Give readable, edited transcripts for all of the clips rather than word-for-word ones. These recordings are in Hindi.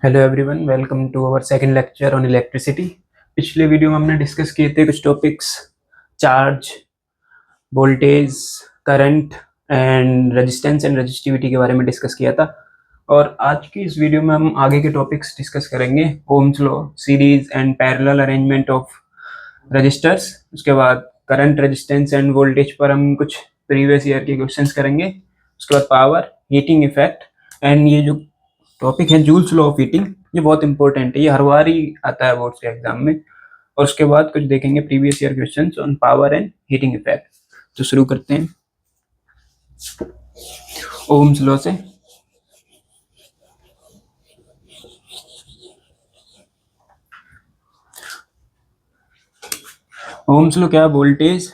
Hello everyone, welcome to our second lecture on electricity. पिछले वीडियो में हमने डिस्कस किए थे कुछ topics, charge, voltage, current and resistance and resistivity के बारे में डिस्कस किया था। और आज की इस वीडियो में हम आगे के टॉपिक्स डिस्कस करेंगे। Ohm's law, series and parallel arrangement of resistors. उसके बाद करंट, रेजिस्टेंस एंड वोल्टेज पर हम कुछ प्रीवियस ईयर के क्वेश्चंस करेंगे। उसके बाद पावर, हीटिंग इफेक्ट एंड ये जो टॉपिक है जूल्स लॉ ऑफ हीटिंग, ये बहुत इंपॉर्टेंट है, ये हर बार ही आता है बोर्ड्स के एग्जाम में। और उसके बाद कुछ देखेंगे previous year questions on power and heating effect. तो शुरू करते हैं ओम्स लॉ से। ओम्स लॉ क्या है? वोल्टेज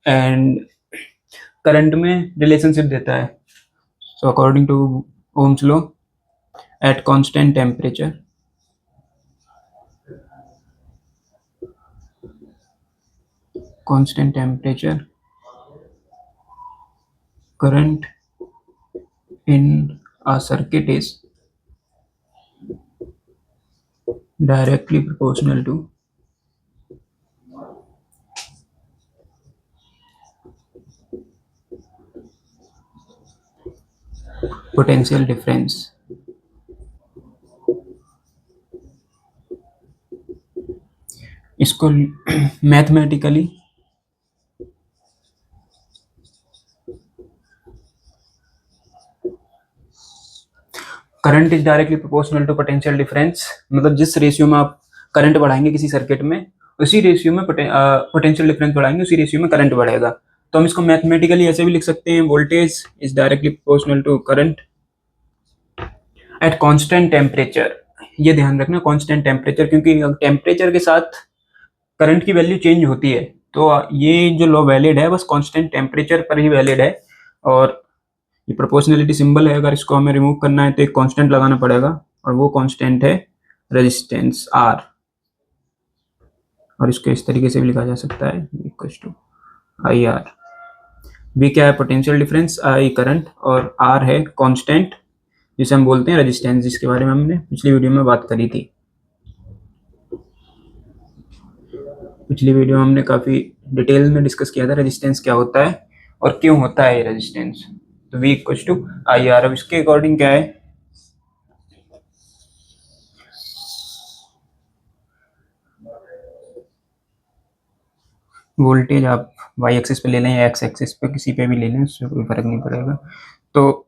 एंड करंट में रिलेशनशिप देता है। So according to Ohm's law, at constant temperature current in a circuit is directly proportional to potential difference इसको mathematically current is directly proportional to potential difference, मतलब जिस रेशियो में आप करंट बढ़ाएंगे किसी सर्किट में, उसी रेशियो में पोटेंशियल डिफरेंस बढ़ाएंगे, उसी रेशियो में करंट बढ़ेगा। तो हम इसको मैथमेटिकली ऐसे भी लिख सकते हैं, voltage is directly proportional to current at constant temperature. ये ध्यान रखना, कांस्टेंट टेम्परेचर, क्योंकि टेम्परेचर के साथ करंट की वैल्यू चेंज होती है। तो ये जो लॉ वैलिड है बस कांस्टेंट टेम्परेचर पर ही वैलिड है। और ये प्रोपोर्शनलिटी सिंबल है, अगर इसको हमें रिमूव करना है तो एक कांस्टेंट लगाना पड़ेगा, और वो कांस्टेंट है रेजिस्टेंस आर। और इसको इस तरीके से भी लिखा जा सकता है, equal to I R. V क्या है? पोटेंशियल डिफरेंस, आई करंट, और आर है कांस्टेंट जिसे हम बोलते हैं रेजिस्टेंस, जिसके बारे में हमने पिछली वीडियो में बात करी थी। पिछली वीडियो में हमने काफी डिटेल में डिस्कस किया था रेजिस्टेंस क्या होता है और क्यों होता है ये रेजिस्टेंस। तो V equal to I R. अब इसके अकॉर्डिंग क्या है, वोल्टेज आप वाई एक्सिस पे ले लें या एक्स एक्सिस पे, किसी पे भी ले लें, उससे कोई फर्क नहीं पड़ेगा। तो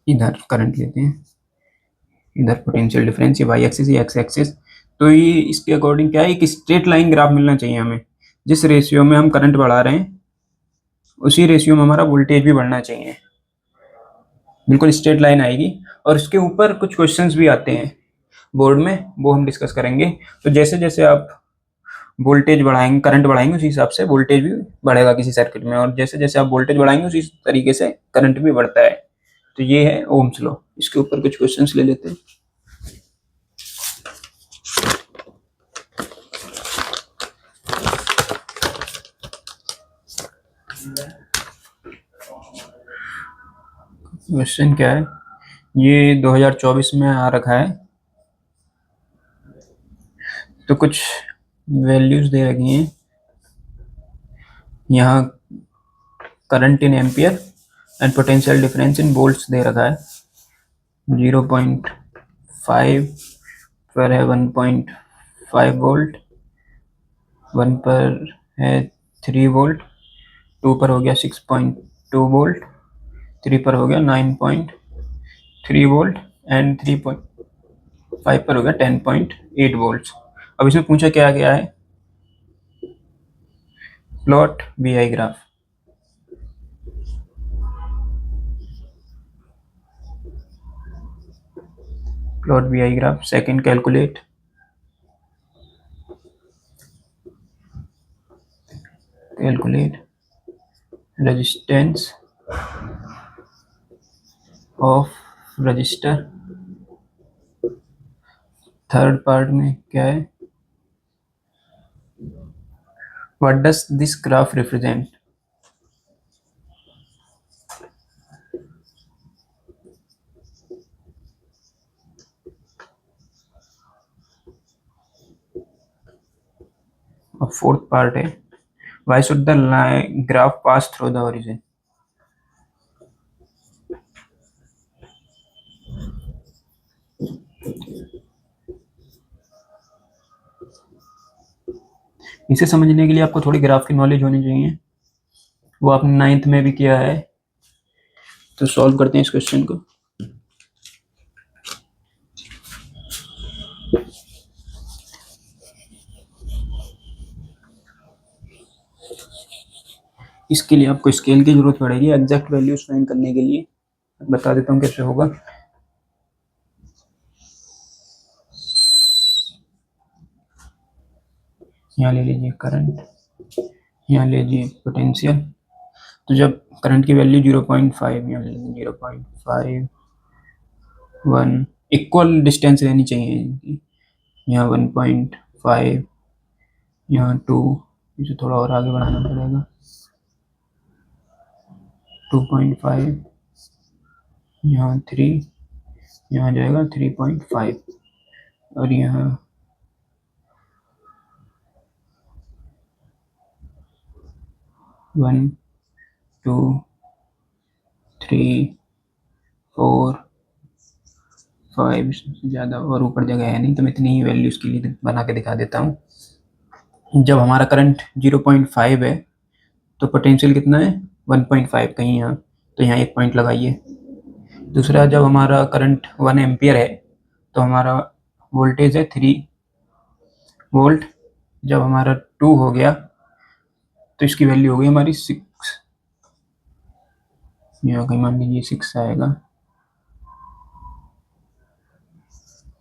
इधर करंट लेते हैं, इधर पोटेंशियल डिफरेंस, ये वाई एक्सिस या एक्स एक्सिस। तो ये इसके अकॉर्डिंग क्या है, एक स्ट्रेट लाइन ग्राफ मिलना चाहिए हमें। जिस रेशियो में हम करंट बढ़ा रहे हैं उसी रेशियो में हमारा वोल्टेज भी बढ़ना चाहिए, बिल्कुल स्ट्रेट लाइन आएगी। और इसके ऊपर कुछ क्वेश्चंस भी आते हैं बोर्ड में, वो हम डिस्कस करेंगे। तो जैसे जैसे आप वोल्टेज बढ़ाएंगे, करंट बढ़ाएंगे, उसी हिसाब से वोल्टेज भी बढ़ेगा किसी सर्किट में, और जैसे जैसे आप वोल्टेज बढ़ाएंगे उसी तरीके से करंट भी बढ़ता है। तो ये है ओम्स लॉ। इसके ऊपर कुछ क्वेश्चंस ले लेते हैं। क्वेश्चन क्या है, ये 2024 में आ रखा है, तो कुछ वैल्यूज दे रखी हैं यहाँ। Current in ampere and potential difference in volts दे रखा है। 0.5 पर है 1.5 वोल्ट, 1 पर है 3 वोल्ट, 2 पर हो गया 6.2 वोल्ट, 3 पर हो गया 9.3 वोल्ट एंड 3.5 पर हो गया 10.8 वोल्ट। अब इसमें पूछा क्या गया है, plot V I graph. Plot V I graph. Second, calculate resistance of resistor. Third part में क्या है, what does this graph represent. Fourth part है, why should the graph pass through the origin. इसे समझने के लिए आपको थोड़ी ग्राफ की नॉलेज होनी चाहिए, वो आपने 9th में भी किया है। तो सॉल्व करते हैं इस क्वेश्चन को। इसके लिए आपको स्केल की जरूरत पड़ेगी एग्जैक्ट वैल्यूज फाइंड करने के लिए। बता देता हूँ कैसे होगा। यहाँ ले लीजिए करंट, यहाँ ले लीजिए पोटेंशियल। तो जब करंट की वैल्यू 0.5, यहाँ ले लीजिए 0.51, इक्वल डिस्टेंस रहनी चाहिए इनकी। यहाँ 1.5, यहाँ 2, इसे थोड़ा और आगे बढ़ाना पड़ेगा, 2.5, यहाँ 3, यहाँ जाएगा 3.5, और यहाँ 1, 2, 3, 4, 5, इससे ज़्यादा और ऊपर जगह है नहीं, तो मैं इतनी ही वैल्यू इसके लिए बना के दिखा देता हूँ। जब हमारा करंट 0.5 है तो पोटेंशियल कितना है 1.5, कहीं यहाँ, तो यहाँ एक पॉइंट लगाइए। दूसरा, जब हमारा करंट 1 एम्पियर है तो हमारा वोल्टेज है 3 वोल्ट। जब हमारा 2 हो गया तो इसकी वैल्यू हो गई हमारी 6, यहाँ कहीं मान लीजिए 6 आएगा।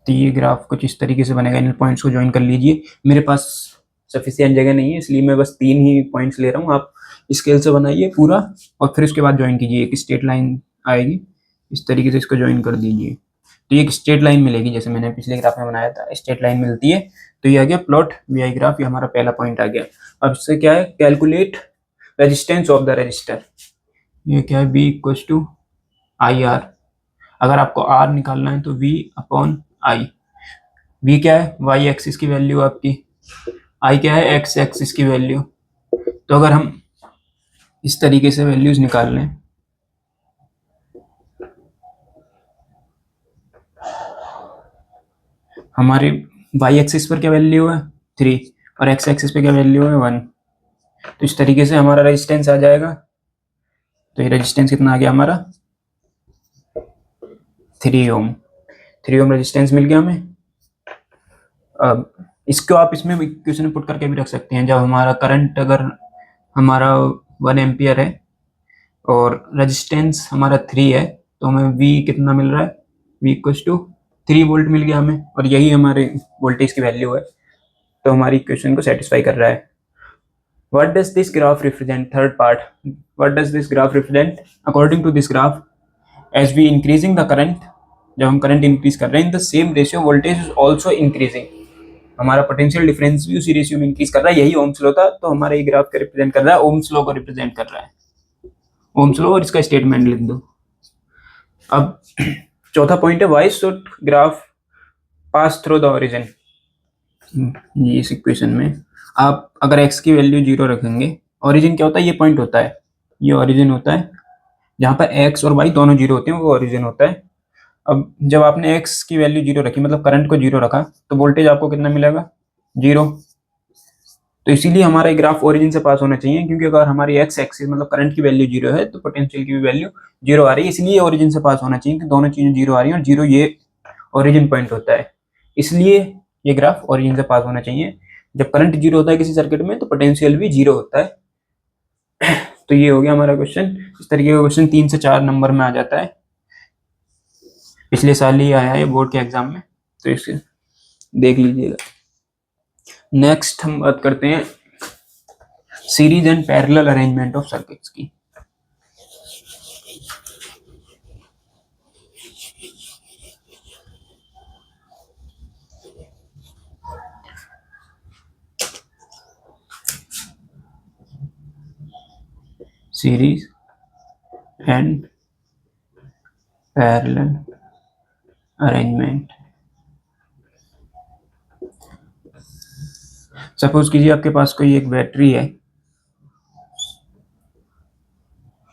तो ये ग्राफ कुछ इस तरीके से बनेगा। इन पॉइंट्स को ज्वाइन कर लीजिए। मेरे पास सफिशिएंट जगह नहीं है, इसलिए मैं बस 3 ही पॉइंट्स ले रहा हूँ। आप स्केल से बनाइए पूरा, और फिर उसके बाद ज्वाइन कीजिए। एक स्ट्रेट लाइन आएगी, इस तरीके से इसको ज्वाइन कर दीजिए। तो ये एक स्ट्रेट लाइन मिलेगी, जैसे मैंने पिछले ग्राफ में बनाया था, स्ट्रेट लाइन मिलती है। तो ये आ गया प्लॉट वी आई ग्राफ, ये हमारा पहला पॉइंट आ गया। अब इससे क्या है, calculate resistance of the resistor. ये क्या है, V equals to I R. अगर आपको R निकालना है तो V अपॉन आई। V क्या है, Y एक्सिस की वैल्यू आपकी, I क्या है, X एक्सिस की वैल्यू। तो अगर हम इस तरीके से वैल्यूज निकाल लें, हमारे Y एक्सिस पर क्या वैल्यू है 3, और X एक्सिस पे क्या वैल्यू है 1। तो इस तरीके से हमारा रेजिस्टेंस आ जाएगा। तो ये रेजिस्टेंस कितना आ गया हमारा 3 ओम। 3 ओम रेजिस्टेंस मिल गया हमें। अब इसको आप इसमें इक्वेशन में पुट करके भी रख सकते हैं। जब हमारा करंट अगर हमारा 1 एम्पियर है और रेजिस्टेंस हमारा 3 है, तो हमें V कितना मिल रहा है, V इक्वल्स टू 3 वोल्ट मिल गया हमें, और यही हमारे वोल्टेज की वैल्यू है। तो हमारी इक्वेशन को सेटिस्फाई कर रहा है। What does this graph represent? Third part. What does this graph represent? According to this graph, as we increasing the current, जब हम करंट इंक्रीज कर रहे हैं, the same ratio voltage is also increasing. हमारा पोटेंशियल डिफरेंस भी उसी रेशियो में इंक्रीज कर रहा है। यही ओम्स लॉ था। तो हमारा ये ग्राफ क्या रिप्रेजेंट कर रहा है, ओम्स लॉ को रिप्रेजेंट कर रहा है। ओम्स लॉ, और इसका स्टेटमेंट लिख दो। अब चौथा पॉइंट है, why should graph pass through the origin. ये इस इक्वेशन में आप अगर x की वैल्यू 0 रखेंगे, ओरिजिन क्या होता है, ये पॉइंट होता है, ये ओरिजिन होता है। जहाँ पर x और y दोनों 0 होते हैं वो ओरिजिन होता है। अब जब आपने x की वैल्यू 0 रखी, मतलब करंट को 0 रखा, तो वोल्टेज आपको कितना मिलेगा 0। तो इसीलिए हमारा ग्राफ ओरिजिन से पास होना चाहिए, क्योंकि अगर हमारी x एक्सिस मतलब करंट की वैल्यू 0 है तो पोटेंशियल की भी वैल्यू 0 आ रही है, इसलिए ओरिजिन से पास होना चाहिए कि दोनों चीजें 0 आ रही हैं, और 0 ये ओरिजिन पॉइंट होता है, इसलिए ये ग्राफ ओरिजिन से पास होना चाहिए। जब करंट 0 होता है किसी सर्किट में, तो पोटेंशियल भी 0 होता है। तो ये हो गया हमारा क्वेश्चन। इस तरीके का क्वेश्चन 3 से 4 नंबर में आ जाता है। पिछले साल ही आया है बोर्ड के एग्जाम में, तो इसे देख लीजिएगा। नेक्स्ट हम बात करते हैं series and parallel arrangement of circuits की। Series and parallel arrangement. Suppose कीजिए आपके पास कोई एक बैटरी है,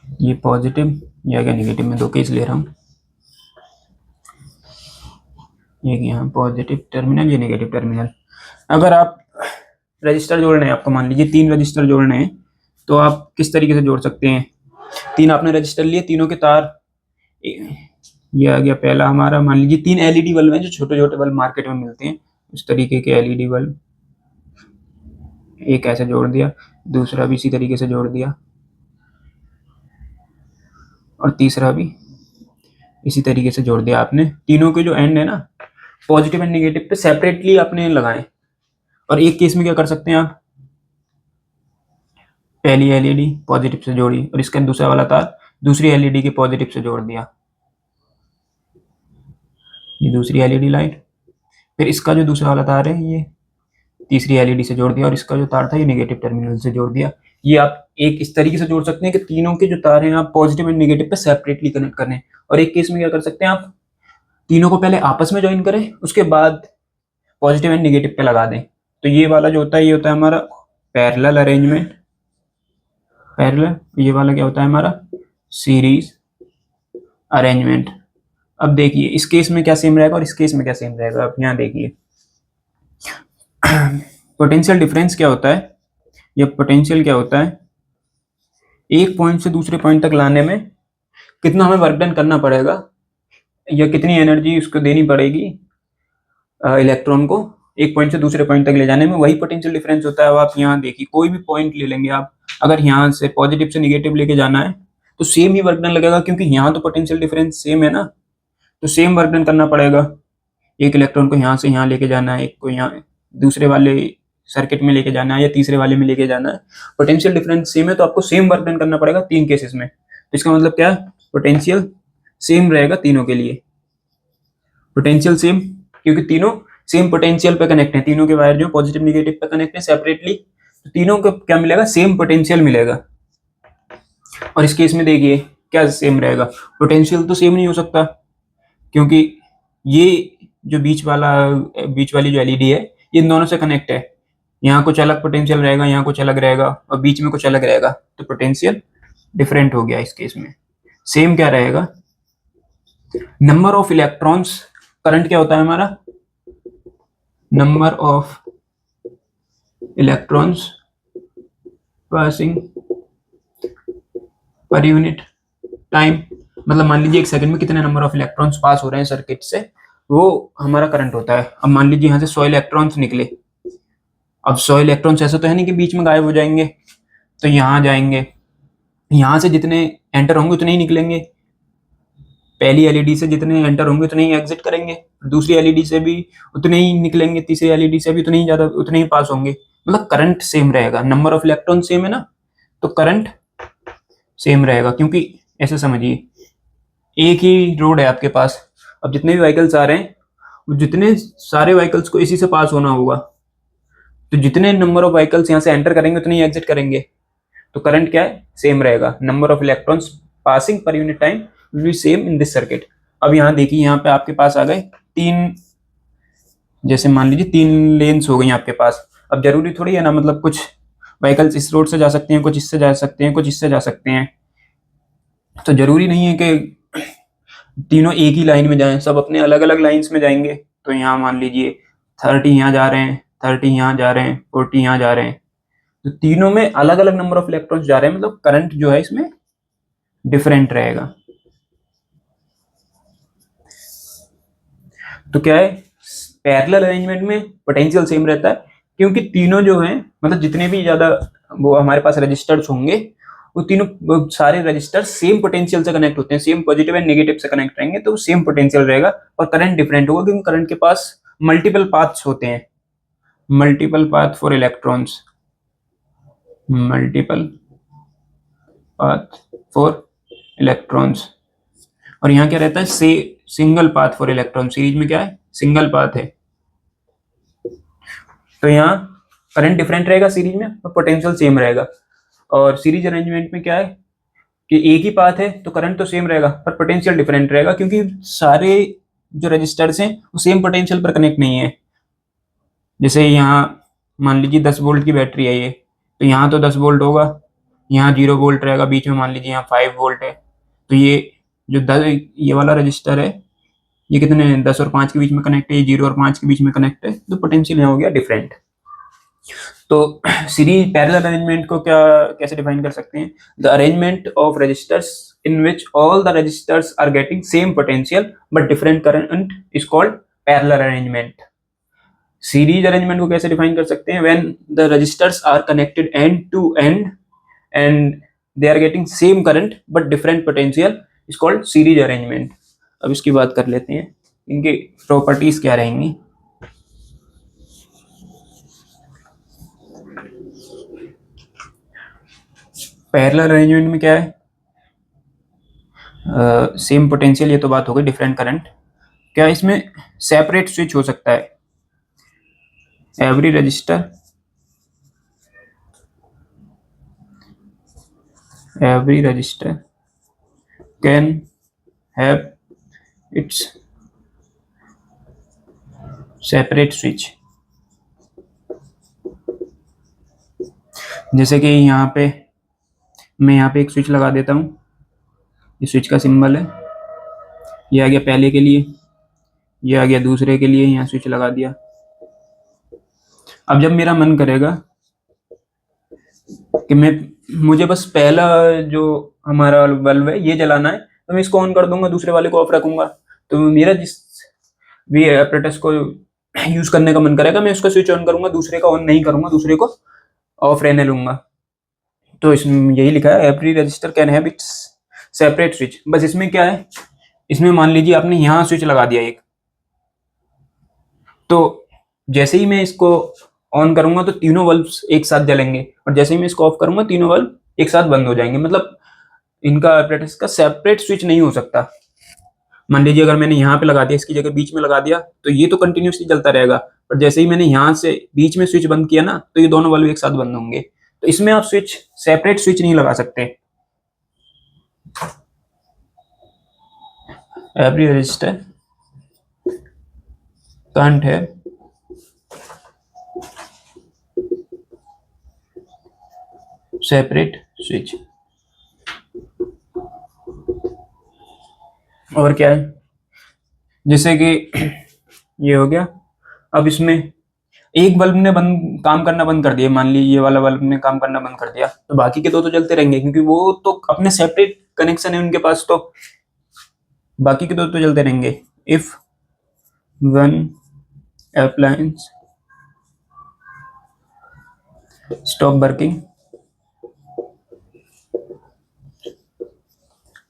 ये पॉजिटिव या क्या नेगेटिव, में दो केस ले रहा हूँ, एक यहाँ पॉजिटिव टर्मिनल, ये नेगेटिव टर्मिनल। अगर आप रजिस्टर जोड़ने हैं, आपको मान लीजिए 3 रजिस्टर जोड़ने हैं, तो आप किस तरीके से जोड़ सकते हैं? 3 आपने रजिस्टर लिए, तीनों के तार, ये आ गया पहला हमारा, मान लीजिए 3 एलईडी बल्ब हैं जो छोटे छोटे बल्ब मार्केट में मिलते हैं, उस तरीके के एलईडी बल्ब, एक ऐसे जोड़ दिया, दूसरा भी इसी तरीके से जोड़ दिया, और तीसरा भी इसी तरीके से जोड़ दिया आपने। तीनों के जो एंड है ना, पॉजिटिव एंड नेगेटिव पे सेपरेटली आपने लगाए। और एक केस में क्या कर सकते हैं आप, पहली एलईडी पॉजिटिव से जोड़ी और इसका दूसरा वाला तार दूसरी एलईडी के पॉजिटिव से जोड़ दिया, ये दूसरी एलईडी लाइट, फिर इसका जो दूसरा वाला तार है ये तीसरी एलईडी से जोड़ दिया, और इसका जो तार था ये नेगेटिव टर्मिनल से जोड़ दिया। ये आप एक इस तरीके से जोड़ सकते हैं कि तीनों के जो तार हैं आप पॉजिटिव एंड नेगेटिव पे सेपरेटली कनेक्ट करने। और एक केस में क्या कर सकते हैं, आप तीनों को पहले आपस में ज्वाइन करें, उसके बाद पॉजिटिव एंड नेगेटिव पे लगा दें। तो ये वाला जो होता है, ये होता है हमारा पैरेलल अरेंजमेंट, पैरेलल। ये वाला क्या होता है हमारा, सीरीज अरेंजमेंट। अब देखिए इस केस में क्या सेम रहेगा और इस केस में क्या सेम रहेगा। अब यहाँ देखिए पोटेंशियल डिफरेंस क्या होता है, या पोटेंशियल क्या होता है, एक पॉइंट से दूसरे पॉइंट तक लाने में कितना हमें वर्क डन करना पड़ेगा, या कितनी एनर्जी उसको देनी पड़ेगी इलेक्ट्रॉन को एक पॉइंट से दूसरे पॉइंट तक ले जाने में, वही पोटेंशियल डिफरेंस होता है। अब आप यहाँ देखिए कोई भी पॉइंट ले लेंगे आप, अगर यहाँ से पॉजिटिव से निगेटिव लेके जाना है तो सेम ही वर्क डन लगेगा, क्योंकि यहाँ तो पोटेंशियल डिफरेंस सेम है ना, तो सेम वर्क डन करना पड़ेगा। एक इलेक्ट्रॉन को यहाँ से यहाँ लेके जाना है, एक को यहाँ दूसरे वाले सर्किट में लेके जाना है, या तीसरे वाले में लेके जाना है, पोटेंशियल डिफरेंस सेम है तो आपको सेम वर्क डन करना पड़ेगा 3 केसेस में। तो इसका मतलब क्या है, पोटेंशियल सेम रहेगा तीनों के लिए, पोटेंशियल सेम, क्योंकि तीनों सेम पोटेंशियल पे कनेक्ट है, तीनों के वायर जो पॉजिटिव नेगेटिव पे कनेक्ट है सेपरेटली, तो तीनों को क्या मिलेगा, सेम पोटेंशियल मिलेगा। और इस केस में देखिए क्या सेम रहेगा, पोटेंशियल तो सेम नहीं हो सकता, क्योंकि ये जो बीच वाली जो एलईडी है ये इन दोनों से कनेक्ट है, यहाँ कुछ अलग पोटेंशियल रहेगा, यहाँ कुछ अलग रहेगा, और बीच में कुछ अलग रहेगा, तो पोटेंशियल डिफरेंट हो गया। इस केस में सेम क्या रहेगा, नंबर ऑफ इलेक्ट्रॉन्स, करंट क्या होता है हमारा, नंबर ऑफ इलेक्ट्रॉन्स पासिंग पर यूनिट टाइम, मतलब मान लीजिए एक सेकंड में कितने नंबर ऑफ इलेक्ट्रॉन्स पास हो रहे हैं सर्किट से, वो हमारा करंट होता है। अब मान लीजिए यहाँ से 100 इलेक्ट्रॉन्स निकले, अब 100 इलेक्ट्रॉन्स ऐसा तो है नहीं कि बीच में गायब हो जाएंगे, तो यहाँ जाएंगे, यहाँ से जितने एंटर होंगे उतने ही निकलेंगे, पहली एलईडी से जितने एंटर होंगे उतने ही एग्जिट करेंगे, दूसरी एलईडी से भी उतने ही निकलेंगे, तीसरी एलईडी से भी उतने ही पास होंगे, मतलब करंट सेम रहेगा, नंबर ऑफ इलेक्ट्रॉन सेम है ना, तो करंट सेम रहेगा। क्योंकि ऐसे समझिए एक ही रोड है आपके पास, अब जितने भी व्हीकल्स आ रहे हैं जितने सारे व्हीकल्स को इसी से पास होना होगा, तो जितने नंबर ऑफ व्हीकल्स यहाँ से एंटर करेंगे उतने ही एग्जिट करेंगे, तो करंट क्या है, सेम रहेगा, नंबर ऑफ इलेक्ट्रॉन्स पासिंग पर unit time will be same in this circuit. अब यहाँ देखिए यहाँ पे आपके पास आ गए 3, जैसे मान लीजिए 3 लेन्स हो गई आपके पास। अब जरूरी थोड़ी है ना, मतलब कुछ व्हीकल्स इस रोड से जा सकते हैं, कुछ इससे जा सकते हैं, कुछ इससे जा सकते हैं, तो जरूरी नहीं है कि तीनों एक ही लाइन में जाएं, सब अपने अलग अलग लाइन्स में जाएंगे। तो यहाँ मान लीजिए 30 यहाँ जा रहे हैं, 30 यहाँ जा रहे हैं, 40 यहाँ जा रहे हैं, तो तीनों में अलग अलग नंबर ऑफ इलेक्ट्रॉन्स जा रहे हैं, मतलब करंट जो है इसमें डिफरेंट रहेगा। तो क्या है, पैरेलल अरेंजमेंट में पोटेंशियल सेम रहता है, क्योंकि तीनों जो हैं, मतलब जितने भी ज्यादा वो हमारे पास रजिस्टर्स होंगे, वो तीनों सारे रजिस्टर सेम पोटेंशियल से कनेक्ट होते हैं, सेम पॉजिटिव एंड नेगेटिव से कनेक्ट रहेंगे, तो सेम पोटेंशियल रहेगा। और करंट डिफरेंट होगा, क्योंकि करंट के पास मल्टीपल पाथ्स होते हैं, multiple path for electrons, multiple path for electrons. और यहाँ क्या रहता है, single path for electron, series में क्या है, सिंगल पाथ है। तो यहाँ करंट डिफरेंट रहेगा सीरीज में, और पोटेंशियल सेम रहेगा। और सीरीज अरेंजमेंट में क्या है कि एक ही पाथ है तो करंट तो सेम रहेगा पर पोटेंशियल डिफरेंट रहेगा, क्योंकि सारे जो रजिस्टर्स हैं वो सेम पोटेंशियल पर कनेक्ट नहीं है। जैसे यहाँ मान लीजिए 10 वोल्ट की बैटरी है ये, तो यहाँ तो 10 वोल्ट होगा, यहाँ 0 वोल्ट रहेगा, बीच में मान लीजिए यहाँ 5 वोल्ट है। तो ये जो ये वाला रजिस्टर है ये कितने 10 और 5 के बीच में कनेक्ट है, ये 0 और 5 के बीच में कनेक्ट है, तो पोटेंशियल यहाँ हो गया डिफरेंट। तो सीरीज पैरेलल अरेंजमेंट को क्या कैसे डिफाइन कर सकते हैं? The arrangement of registers in which all the resistors are getting same potential but different current is called parallel arrangement. Series arrangement को कैसे डिफाइन कर सकते हैं? When the resistors are connected and to and and they are getting same current but different potential is called series arrangement. अब इसकी बात कर लेते हैं, इनकी प्रॉपर्टीज क्या रहेंगी। पैरेलल अरेंजमेंट में क्या है? सेम पोटेंशियल, ये तो बात हो गई। डिफरेंट करंट, क्या इसमें सेपरेट स्विच हो सकता है? Every register can have it's separate switch. जैसे कि यहाँ पे मैं यहाँ पे एक स्विच लगा देता हूँ, ये स्विच का सिंबल है, ये आ गया पहले के लिए, ये आ गया दूसरे के लिए, यहाँ स्विच लगा दिया। अब जब मेरा मन करेगा कि मुझे बस पहला जो हमारा बल्ब है ये जलाना है, तो मैं इसको ऑन कर दूंगा, दूसरे वाले को ऑफ रखूंगा। तो मेरा जिस भी एपरेटस को यूज करने का मन करेगा मैं उसका स्विच ऑन करूंगा, दूसरे का ऑन नहीं करूंगा, दूसरे को ऑफ रहने लूंगा। तो इसमें यही लिखा है every register can have it's separate switch. बस इसमें क्या है, इसमें मान लीजिए आपने यहाँ स्विच लगा दिया एक, तो जैसे ही मैं इसको ऑन करूंगा तो तीनों बल्ब्स एक साथ जलेंगे, और जैसे ही मैं इसको ऑफ करूंगा तीनों बल्ब एक साथ बंद हो जाएंगे। मतलब इनका एपरेटस का सेपरेट स्विच नहीं हो सकता। मान लीजिए अगर मैंने यहाँ पे लगा दिया, इसकी जगह बीच में लगा दिया, तो ये तो कंटिन्यूसली चलता रहेगा, पर जैसे ही मैंने यहाँ से बीच में स्विच बंद किया ना, तो ये दोनों बल्ब एक साथ बंद होंगे। तो इसमें आप सेपरेट स्विच नहीं लगा सकते। Every register can't have separate switch. और क्या है, जैसे कि ये हो गया। अब इसमें एक बल्ब ने काम करना बंद कर दिया, मान लीजिए ये वाला बल्ब ने काम करना बंद कर दिया, तो बाकी के दो तो चलते रहेंगे, क्योंकि वो तो अपने सेपरेट कनेक्शन है उनके पास, तो बाकी के दो तो चलते रहेंगे। If one appliance stop working,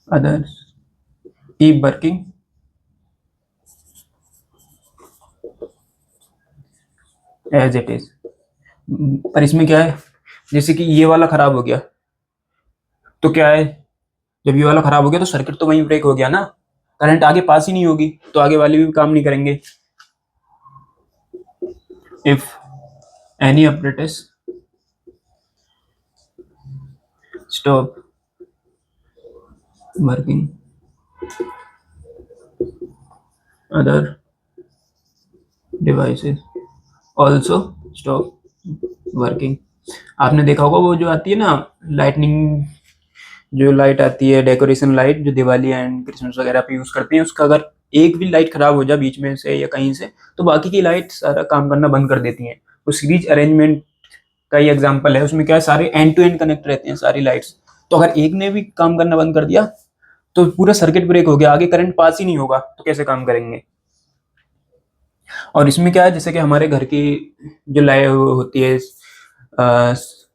others keep working as it is. पर इसमें क्या है, जैसे कि ये वाला खराब हो गया, तो क्या है, जब ये वाला खराब हो गया तो सर्किट तो वहीं ब्रेक हो गया ना, करंट आगे पास ही नहीं होगी, तो आगे वाले भी काम नहीं करेंगे। If any apparatus stop working, other devices also stop working। आपने देखा होगा वो जो आती है ना लाइटनिंग, जो लाइट आती है डेकोरेशन लाइट, जो दिवाली एंड क्रिसमस वगैरह पे यूज करते हैं, उसका अगर एक भी लाइट खराब हो जाए बीच में से या कहीं से, तो बाकी की लाइट सारा काम करना बंद कर देती हैं। तो सीरीज अरेंजमेंट का ही एग्जांपल है, उसमें क्या है, सारे एंड टू एंड कनेक्ट रहते हैं सारी लाइट्स। तो अगर एक ने भी काम करना बंद कर दिया तो पूरा सर्किट ब्रेक हो गया, आगे करंट पास ही नहीं होगा, तो कैसे काम करेंगे। और इसमें क्या है, जैसे कि हमारे घर की जो लाइट होती है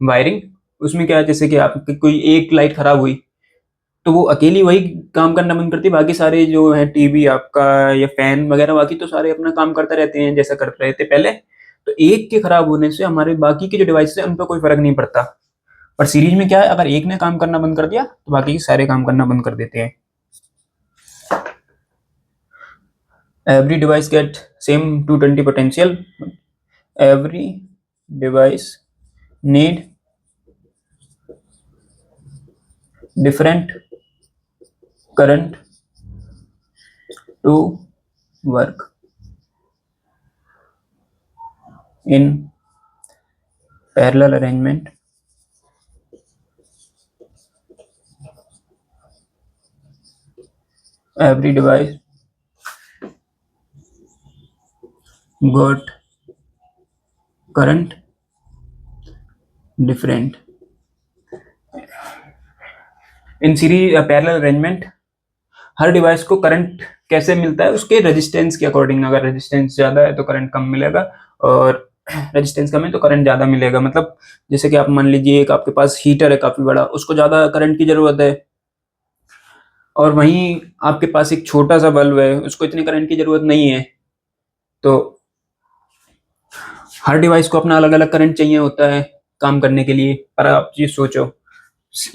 वायरिंग, उसमें क्या है, जैसे कि आपकी कोई एक लाइट खराब हुई तो वो अकेली वही काम करना बंद करती है, बाकी सारे जो है टीवी आपका या फैन वगैरह बाकी तो सारे अपना काम करते रहते हैं जैसा कर रहे थे पहले। तो एक के खराब होने से हमारे बाकी के जो डिवाइसेस है उन पर कोई फर्क नहीं पड़ता। पर सीरीज में क्या है, अगर एक ने काम करना बंद कर दिया तो बाकी के सारे काम करना बंद कर देते हैं। Every device get same 220 potential, every device need different current to work in parallel arrangement, every device got current different. In series parallel arrangement हर डिवाइस को करंट कैसे मिलता है, उसके रेजिस्टेंस के अकॉर्डिंग। अगर रेजिस्टेंस ज़्यादा है तो करंट कम मिलेगा, और रेजिस्टेंस कम है तो करंट ज़्यादा मिलेगा। मतलब जैसे कि आप मान लीजिए एक आपके पास हीटर है काफ़ी बड़ा, उसको ज़्यादा करंट की ज़रूरत है, और वहीं आपके पास एक छोटा सा बल्ब है, उसको इतनी करंट की ज़रूरत नहीं है। तो हर डिवाइस को अपना अलग अलग करंट चाहिए होता है काम करने के लिए। पर आप ये सोचो,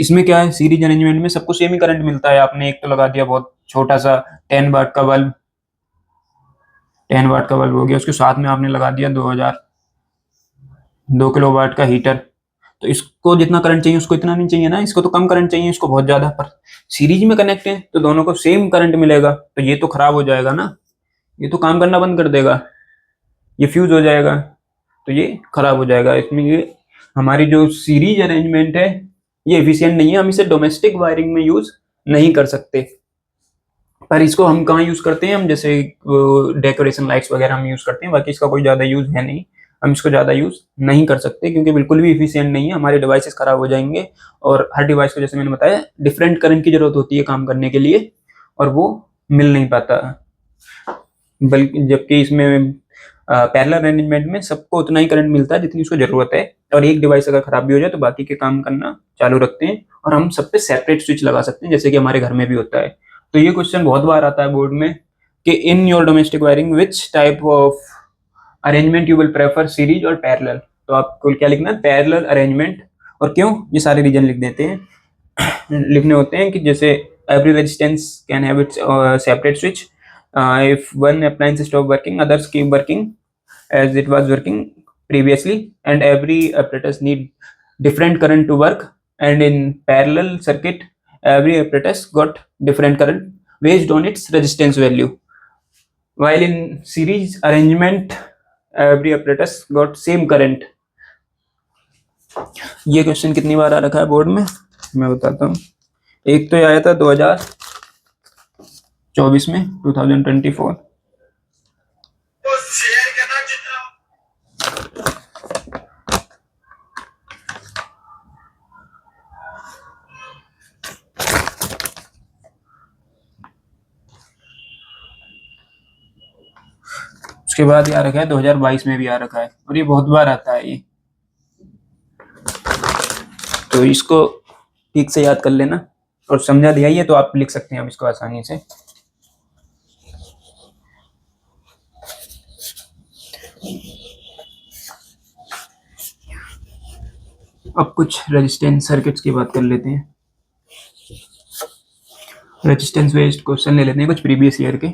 इसमें क्या है, सीरीज अरेंजमेंट में सबको सेम ही करंट मिलता है। आपने एक तो लगा दिया बहुत छोटा सा 10 वाट का बल्ब, 10 वाट का बल्ब हो गया, उसके साथ में आपने लगा दिया 2 किलो वाट का हीटर। तो इसको जितना करंट चाहिए उसको इतना नहीं चाहिए ना, इसको तो कम करंट चाहिए, इसको बहुत ज़्यादा। पर सीरीज में कनेक्ट है तो दोनों को सेम करंट मिलेगा, तो ये तो खराब हो जाएगा ना, ये तो काम करना बंद कर देगा, ये फ्यूज हो जाएगा, तो ये खराब हो जाएगा। इसमें ये हमारी जो सीरीज अरेंजमेंट है ये एफिशिएंट नहीं है, हम इसे डोमेस्टिक वायरिंग में यूज नहीं कर सकते। पर इसको हम कहाँ यूज करते हैं, हम जैसे डेकोरेशन लाइट्स वगैरह हम यूज करते हैं, बाकी इसका कोई ज़्यादा यूज है नहीं। हम इसको ज़्यादा यूज नहीं कर सकते क्योंकि बिल्कुल भी इफिशियंट नहीं है, हमारे डिवाइसेस खराब हो जाएंगे। और हर डिवाइस को, जैसे मैंने बताया, डिफरेंट करंट की जरूरत होती है काम करने के लिए, और वो मिल नहीं पाता। बल्कि जबकि इसमें पैरेलल अरेंजमेंट में सबको उतना ही करंट मिलता है जितनी उसको जरूरत है, और एक डिवाइस अगर खराब भी हो जाए तो बाकी के काम करना चालू रखते हैं, और हम सब पे सेपरेट स्विच लगा सकते हैं, जैसे कि हमारे घर में भी होता है। तो ये क्वेश्चन बहुत बार आता है बोर्ड में कि in your domestic wiring which type of arrangement you will prefer, series और पैरेलल। तो आपको क्या लिखना है, पैरेलल अरेंजमेंट। और क्यों, ये सारे रीजन लिख देते हैं, लिखने होते हैं कि जैसे every resistance can have its separate switch. If one appliance stop working, others keep working as it was working previously, and every apparatus need different current to work. And in parallel circuit, every apparatus got different current based on its resistance value. While in series arrangement, every apparatus got same current. ये क्वेश्चन कितनी बार आ रखा है बोर्ड में, मैं बताता हूँ। एक तो आया था 2024 में, 2024। उसके बाद ये आ रखा है 2022 में भी आ रखा है, और ये बहुत बार आता है ये, तो इसको ठीक से याद कर लेना और समझा दिया ये, तो आप लिख सकते हैं अब इसको आसानी से। अब कुछ रेजिस्टेंस सर्किट्स की बात कर लेते हैं। रेजिस्टेंस बेस्ड क्वेश्चन ले लेते हैं कुछ प्रीवियस ईयर के।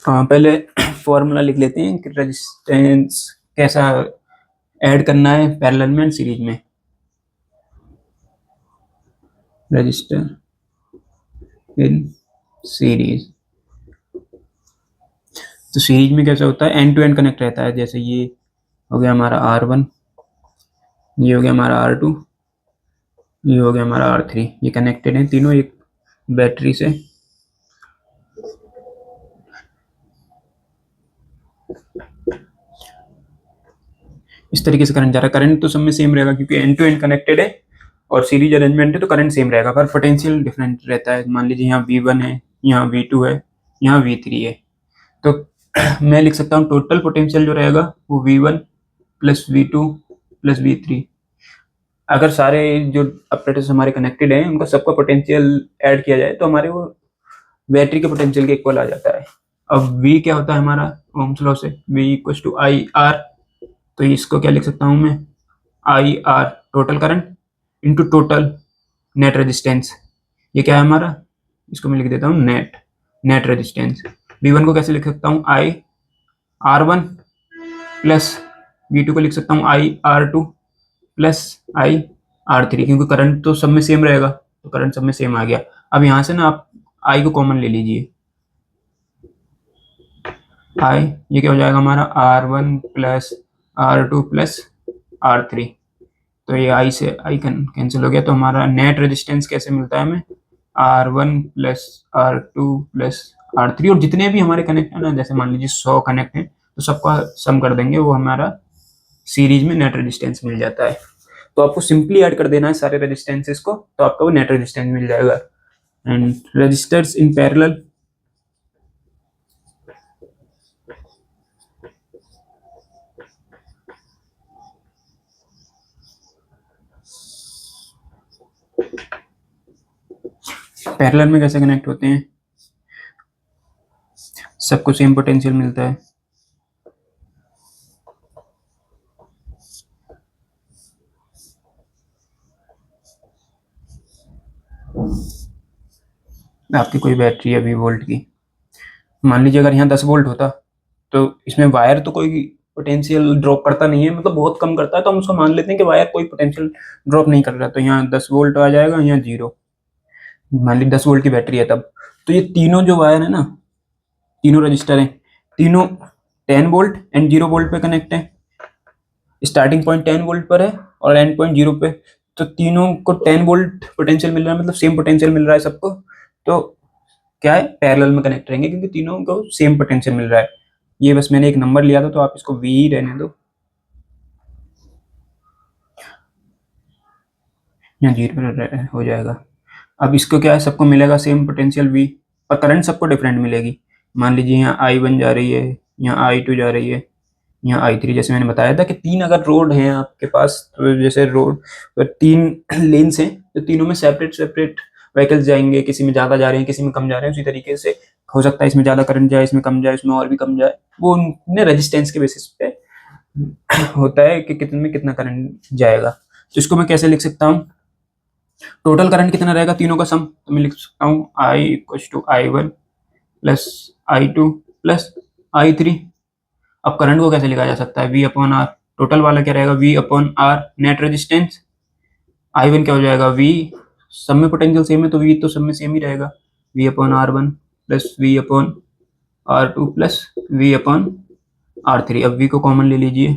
हाँ, पहले फॉर्मूला लिख लेते हैं कि रेजिस्टेंस कैसा ऐड करना है पैरेलल में, सीरीज में। रजिस्टर इन सीरीज, तो सीरीज में कैसा होता है, एंड टू एंड कनेक्ट रहता है। जैसे ये हो गया हमारा R1, ये हो गया हमारा R2, ये हो गया हमारा R3, ये कनेक्टेड हैं तीनों एक बैटरी से। इस तरीके से करंट जा रहा है। करंट तो सब में सेम रहेगा क्योंकि एंड टू एंड कनेक्टेड है, और सीरीज अरेंजमेंट है तो करंट सेम रहेगा, पर पोटेंशियल डिफरेंट रहता है। मान लीजिए यहाँ V1 है, यहाँ V2 है, यहाँ V3 है, तो मैं लिख सकता हूँ टोटल पोटेंशियल जो रहेगा वो V1 plus V2 plus V3। अगर सारे जो ऑपरेटर्स हमारे कनेक्टेड हैं उनका सबका पोटेंशियल ऐड किया जाए तो हमारे वो बैटरी के पोटेंशियल के इक्वल आ जाता है। अब V क्या होता है हमारा ओम्स लॉ से, V इक्वल टू IR, तो इसको क्या लिख सकता हूँ मैं, IR total current into total net resistance. ये क्या है हमारा, इसको मैं लिख देता हूँ नेट रेजिस्टेंस। V1 को कैसे लिख सकता हूँ, IR1 प्लस V2 को लिख सकता हूँ IR2 प्लस IR3, क्योंकि करंट तो सब में सेम रहेगा, तो करंट सब में सेम आ गया। अब यहाँ से ना आप I को कॉमन ले लीजिए, आई, ये क्या हो जाएगा हमारा R1 plus R2 plus R3। तो ये आई से आई कैंसिल हो गया, तो हमारा नेट रेजिस्टेंस कैसे मिलता है हमें, R1 plus R2 plus R3। और जितने भी हमारे कनेक्ट है ना, जैसे मान लीजिए 100 कनेक्ट हैं, तो सबका सम कर देंगे, वो हमारा सीरीज में नेट रेजिस्टेंस मिल जाता है। तो आपको सिंपली ऐड कर देना है सारे रेजिस्टेंसेस को, तो आपका वो नेट रेजिस्टेंस मिल जाएगा। And resistors in parallel, parallel में कैसे कनेक्ट होते हैं, सबको सेम पोटेंशियल मिलता है। आपकी कोई बैटरी है 20 वोल्ट की, मान लीजिए अगर यहाँ 10 वोल्ट होता, तो इसमें वायर तो कोई पोटेंशियल ड्रॉप करता नहीं है, मतलब बहुत कम करता है, तो हम उसको मान लेते हैं कि वायर कोई पोटेंशियल ड्रॉप नहीं कर रहा। तो यहाँ 10 वोल्ट आ जाएगा, यहाँ 0, मान लीजिए 10 वोल्ट की बैटरी है तब। तो ये तीनों जो वायर है ना, तीनों रजिस्टर हैं, तीनों 10 वोल्ट एंड 0 वोल्ट पे कनेक्ट है। स्टार्टिंग पॉइंट 10 वोल्ट पर है और एंड पॉइंट 0 पे। तो तीनों को 10 वोल्ट पोटेंशियल मिल रहा है, मतलब सेम पोटेंशियल मिल रहा है सबको। तो क्या है, पैरेलल में कनेक्ट रहेंगे, क्योंकि तीनों को सेम पोटेंशियल मिल रहा है। ये बस मैंने एक नंबर लिया था, तो आप इसको वी रहने दो, यहाँ 0 हो जाएगा। अब इसको क्या है, सबको मिलेगा सेम पोटेंशियल वी, और करंट सबको डिफरेंट मिलेगी। मान लीजिए यहाँ I1 जा रही है, यहाँ I2 जा रही है, यहाँ I3। जैसे मैंने बताया था कि 3 अगर रोड हैं आपके पास, तो जैसे रोड 3 लेन्स हैं, तो तीनों में सेपरेट सेपरेट व्हीकल्स जाएंगे, किसी में ज़्यादा जा रहे हैं, किसी में कम जा रहे हैं। उसी तरीके से हो सकता है इसमें ज़्यादा करंट जाए, इसमें कम जाए, इसमें और भी कम जाए। वो उनने रेजिस्टेंस के बेसिस पे होता है कि कितने में कितना करंट जाएगा। तो इसको मैं कैसे लिख सकता हूँ, टोटल करंट कितना रहेगा तीनों का सम, तो मैं लिख सकता हूँ I equal to I1 plus I2 plus I3। अब करंट को कैसे लिखा जा सकता है, V अपॉन आर, टोटल वाला क्या रहेगा, V upon R net resistance. I1 क्या हो जाएगा, V, सब में पोटेंशियल सेम है, तो V तो सब में सेम ही रहेगा, V upon R1 plus V upon R2 plus V upon R3। अब V को कॉमन ले लीजिए,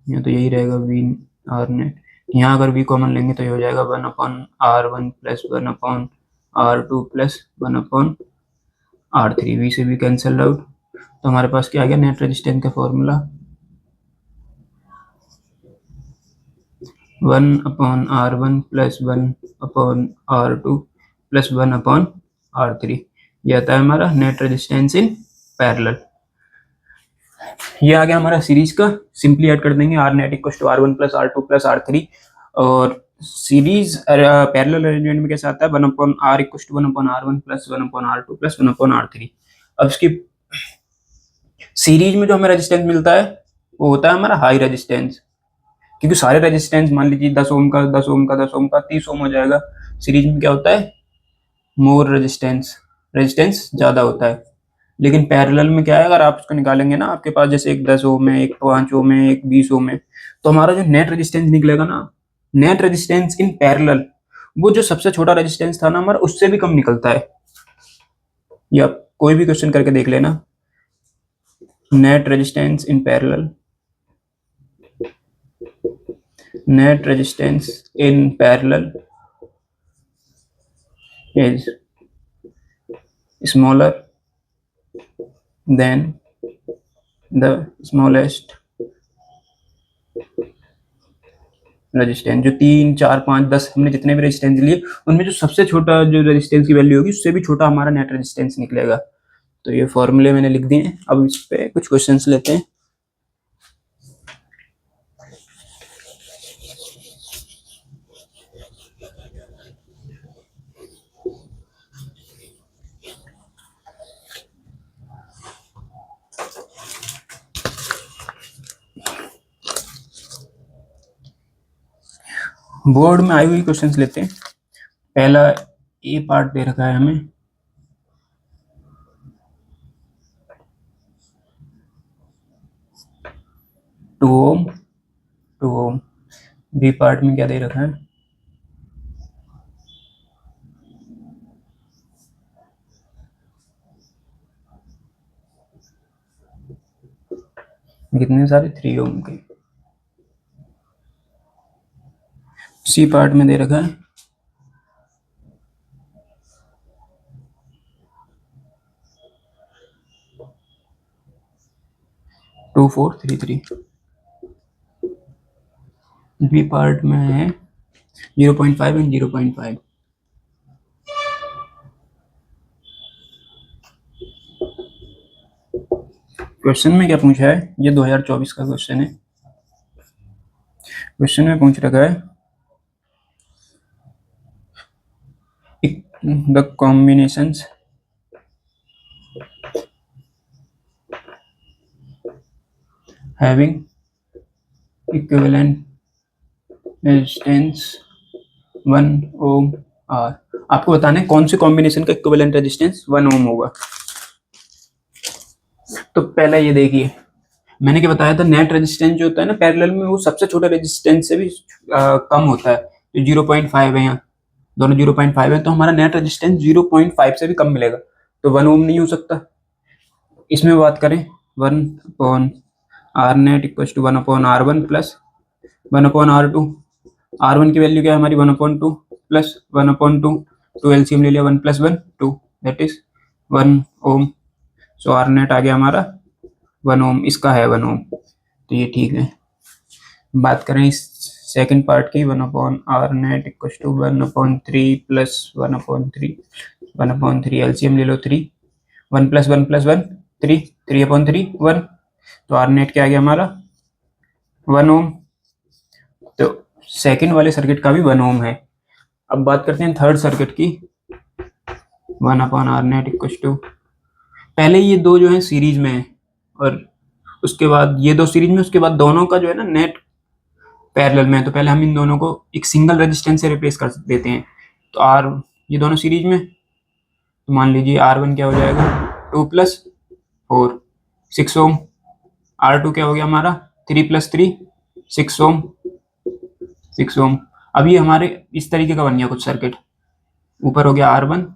यहाँ तो यही रहेगा V आर नेट। यहाँ अगर V कॉमन लेंगे तो ये हो जाएगा 1 upon R1 plus 1 upon R2 plus 1 upon R3। V से V कैंसल आउट, तो हमारे पास क्या आ गया, नेट रेजिस्टेंस का formula 1 upon R1 plus 1 upon R2 plus 1 upon R3। ये आता है हमारा नेट रेजिस्टेंस इन पैरेलल। ये आ गया हमारा सीरीज का, सिंपली ऐड कर देंगे R net equal to R1 plus R2 plus R3। और सीरीज पैरेलल अरेंजमेंट में कैसे आता है, 1 upon R equal to 1 upon R1 plus 1 upon R2 plus 1 upon R3। अब इसकी सीरीज में जो हमें रेजिस्टेंस मिलता है, वो होता है हमारा हाई रेजिस्टेंस, क्योंकि सारे रेजिस्टेंस मान लीजिए 10 ओम का 10 ओम का 10 ओम का 30 ओम हो जाएगा। सीरीज में क्या होता है, मोर रेजिस्टेंस, रेजिस्टेंस ज़्यादा होता है। लेकिन पैरेलल में क्या है, अगर आप उसको निकालेंगे ना, आपके पास जैसे एक 10 ओम है, एक 5 ओम है, एक 20 ओम है, तो हमारा जो नेट रेजिस्टेंस निकलेगा ना, नेट रेजिस्टेंस इन पैरेलल, वो जो सबसे छोटा रेजिस्टेंस था ना हमारा, उससे भी कम निकलता है। या कोई भी क्वेश्चन करके देख लेना, net resistance in parallel, net resistance in parallel is smaller than the smallest resistance. जो 3 4 5 10 हमने जितने भी रेजिस्टेंस लिए, उनमें जो सबसे छोटा जो रेजिस्टेंस की वैल्यू होगी, उससे भी छोटा हमारा नेट रेजिस्टेंस निकलेगा। तो ये फॉर्मूले मैंने लिख दिए हैं, अब इस पे कुछ क्वेश्चंस लेते हैं। बोर्ड में आई हुई क्वेश्चंस लेते हैं। पहला ए पार्ट दे रखा है हमें, two ohm 2 ohm. B part में क्या दे रखा है, कितने सारे 3 ओम के। सी पार्ट में दे रखा है 2433। बी पार्ट में है 0.5 एंड 0.5। क्वेश्चन में क्या पूछा है, ये 2024 का क्वेश्चन है। क्वेश्चन में पूछ रखा है the combinations having equivalent resistance 1 ohm are. आपको बताना है कौन से कॉम्बिनेशन का इक्विवेलेंट रेजिस्टेंस 1 ओम होगा। तो पहला ये देखिए, मैंने क्या बताया था, नेट रेजिस्टेंस जो होता है ना पैरेलल में, वो सबसे छोटा रेजिस्टेंस से भी कम होता है। तो 0.5 है, यहाँ दोनों 0.5 है, तो हमारा नेट रेजिस्टेंस 0.5 से भी कम मिलेगा। तो 1 ओम नहीं हो सकता। इसमें बात करें 1 upon R net equal to 1 upon R one plus 1 upon R two. R one की वैल्यू क्या है हमारी 1/2 प्लस 1/2। टू एलसीएम ले लिया 1 + 1 2, that is 1 ohm. So R net आ गया हमारा 1 ओम, इसका है 1 ओम, तो ये ठीक है। बात करें इस सेकंड पार्ट की, 1 upon R net equal to 1/3 plus 1/3 1/3 LCM ले लो 3, 1 + 1 + 1 3, 3/3 1। तो आर नेट क्या आ गया हमारा 1 ओम। तो सेकंड वाले सर्किट का भी 1 ओम है। अब बात करते हैं थर्ड सर्किट की, 1 upon R net equal to, पहले ये दो जो है सीरीज में है, और उसके बाद ये दो सीरीज में, उसके बाद दोनों का जो है ना नेट पैरेलल में है। तो पहले हम इन दोनों को एक सिंगल रेजिस्टेंस से रिप्लेस कर देते हैं। तो आर, ये दोनों सीरीज में, तो मान लीजिए आर वन क्या हो जाएगा 2 + 4 6 ओम। आर टू क्या हो गया हमारा 3 + 3 6 ओम 6 ओम। अभी हमारे इस तरीके का बन गया कुछ सर्किट, ऊपर हो गया आर वन,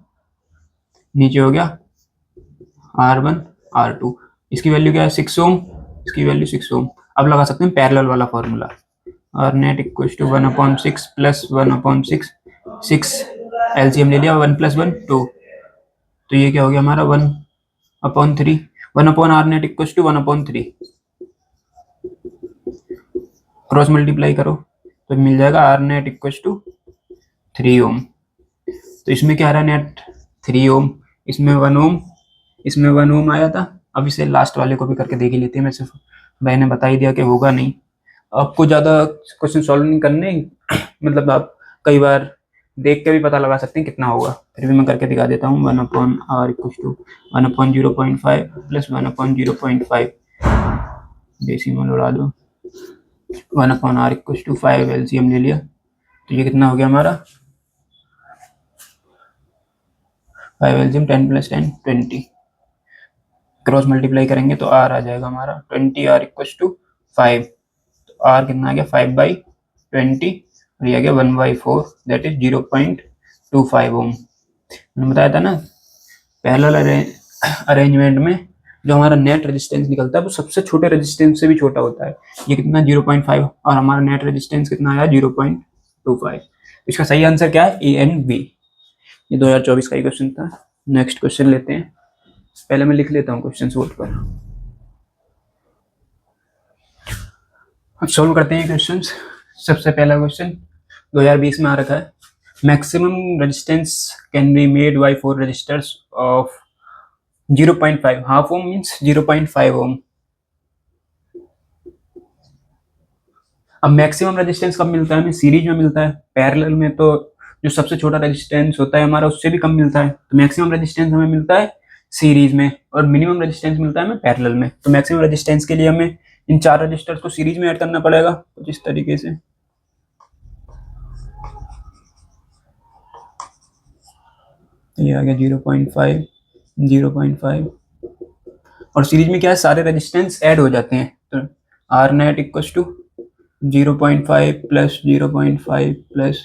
नीचे हो गया आर वन आर टू। इसकी वैल्यू क्या है 6 ओम, इसकी वैल्यू 6 ओम। अब लगा सकते हैं पैरेलल वाला formula, R net equal to 1/6 plus 1/6 6 LCM ले लिया 1 + 1 2। तो ये क्या हो गया हमारा 1/3, 1 upon R net equal to 1/3, cross multiply करो तो मिल जाएगा R net equal to 3 ohm. तो इसमें क्या आ रहा है नेट 3 ओम, इसमें 1 ओम, इसमें 1 ओम आया था। अब इसे लास्ट वाले को भी करके देख ही लेते हैं। मैं सिर्फ मैंने बता ही दिया कि होगा नहीं, आपको ज़्यादा क्वेश्चन सॉल्व नहीं करने मतलब आप कई बार देख के भी पता लगा सकते हैं कितना होगा। फिर भी मैं करके दिखा देता हूँ। 1 upon R equal to 1/0.5 plus 1/0.5, decimal उड़ा दो, 1 upon R equal to 5 LCM ले लिया। तो ये कितना हो गया हमारा 5 एलसीएम 10 + 10 20। क्रॉस मल्टीप्लाई करेंगे तो आर आ जाएगा हमारा 20 आर इक्वल टू 5। तो आर कितना आ गया 5/20, और ये आ गया 1/4, दैट इज 0.25 ओम। मैंने बताया था ना पैरेलल अरेंजमेंट में जो हमारा नेट रेजिस्टेंस निकलता है वो सबसे छोटे रेजिस्टेंस से भी छोटा होता है। ये कितना 0.5, और हमारा नेट रेजिस्टेंस कितना आया 0.25। इसका सही आंसर क्या है, ए एंड बी। ये 2024 का ही क्वेश्चन था। नेक्स्ट क्वेश्चन लेते हैं, पहले मैं लिख लेता हूँ क्वेश्चन बोर्ड पर। अब सॉल्व करते हैं क्वेश्चन। सबसे पहला क्वेश्चन 2020 में आ रखा है, maximum resistance can be made by 4 resistors of 0.5 half ohm means 0.5 ohm. अब मैक्सिमम रेजिस्टेंस कब मिलता है हमें, सीरीज में मिलता है। पैरेलल में तो जो सबसे छोटा रेजिस्टेंस होता है हमारा उससे भी कम मिलता है। तो मैक्सिमम रेजिस्टेंस हमें मिलता है सीरीज में, और मिनिमम रेजिस्टेंस मिलता है हमें पैरेलल में। तो मैक्सिमम रेजिस्टेंस के लिए हमें इन 4 रजिस्टर्स को सीरीज में ऐड करना पड़ेगा कुछ इस तरीके से। ये आ गया 0.5 0.5, और सीरीज में क्या है सारे रेजिस्टेंस ऐड हो जाते हैं। तो R net equal to 0.5 plus 0.5 plus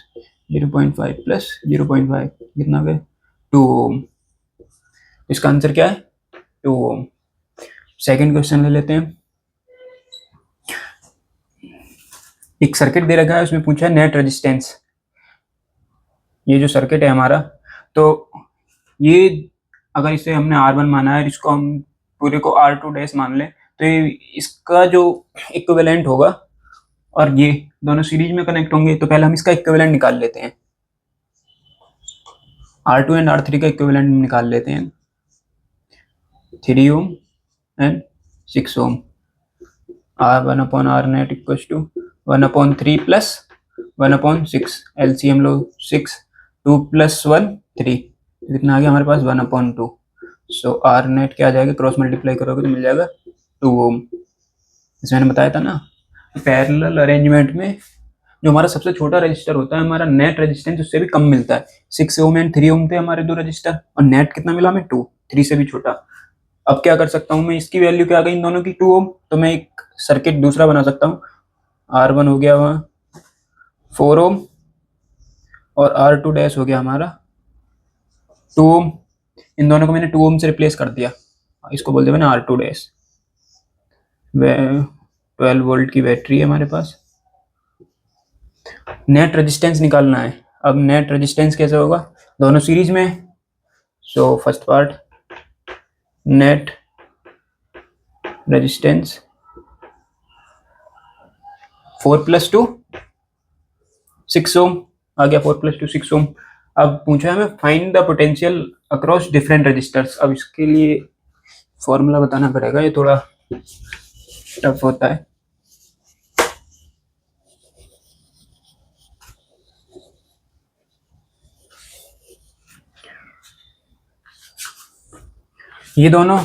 0.5 plus 0.5 कितना गया 2 ओम। इसका आंसर क्या है 2 ओम। सेकेंड क्वेश्चन ले लेते हैं, एक सर्किट दे रखा है, उसमें पूछा है नेट रेजिस्टेंस। ये जो सर्किट है हमारा, तो ये अगर इसे हमने R1 माना है, इसको हम पूरे को R2 डैश मान लें, तो ये इसका जो इक्विवेलेंट होगा, और ये दोनों सीरीज में कनेक्ट होंगे, तो पहले हम इसका इक्विवेलेंट निकाल लेते हैं। R2 एंड R3 का इक्विवेलेंट निकाल लेते हैं। 3 ohm and 6 ohm. R1 upon R net equals to 1/3 plus 1/6। LCM लो 6, 2 + 1 3, कितना आ गया हमारे पास 1/2। सो R नेट क्या आ जाएगा, क्रॉस मल्टीप्लाई करोगे तो मिल जाएगा 2 ओम। इसमें मैंने बताया था ना, पैरेलल अरेंजमेंट में जो हमारा सबसे छोटा रजिस्टर होता है, हमारा नेट रेजिस्टेंस उससे भी कम मिलता है। 6 ओम एंड 3 ओम थे हमारे दो रजिस्टर, और नेट कितना मिला हमें 2, 3 से भी छोटा। अब क्या कर सकता हूँ मैं, इसकी वैल्यू क्या आ गई इन दोनों की 2 ओम, तो मैं एक सर्किट दूसरा बना सकता हूँ। R1 हो गया वहाँ 4 ओम, और R2 डैश हो गया हमारा 2 ओम। इन दोनों को मैंने 2 ओम से रिप्लेस कर दिया, इसको बोल दिया मैंने R2 डैश। 12 वोल्ट की बैटरी है हमारे पास। नेट रेजिस्टेंस निकालना है। अब नेट रेजिस्टेंस कैसे होगा, दोनों सीरीज में। So first part, net resistance 4 + 2 6 ओम आ गया, 4 + 2 6 ओम। अब पूछा है हमें find the potential across different resistors. अब इसके लिए फॉर्मूला बताना पड़ेगा, ये थोड़ा टफ होता है। ये दोनों,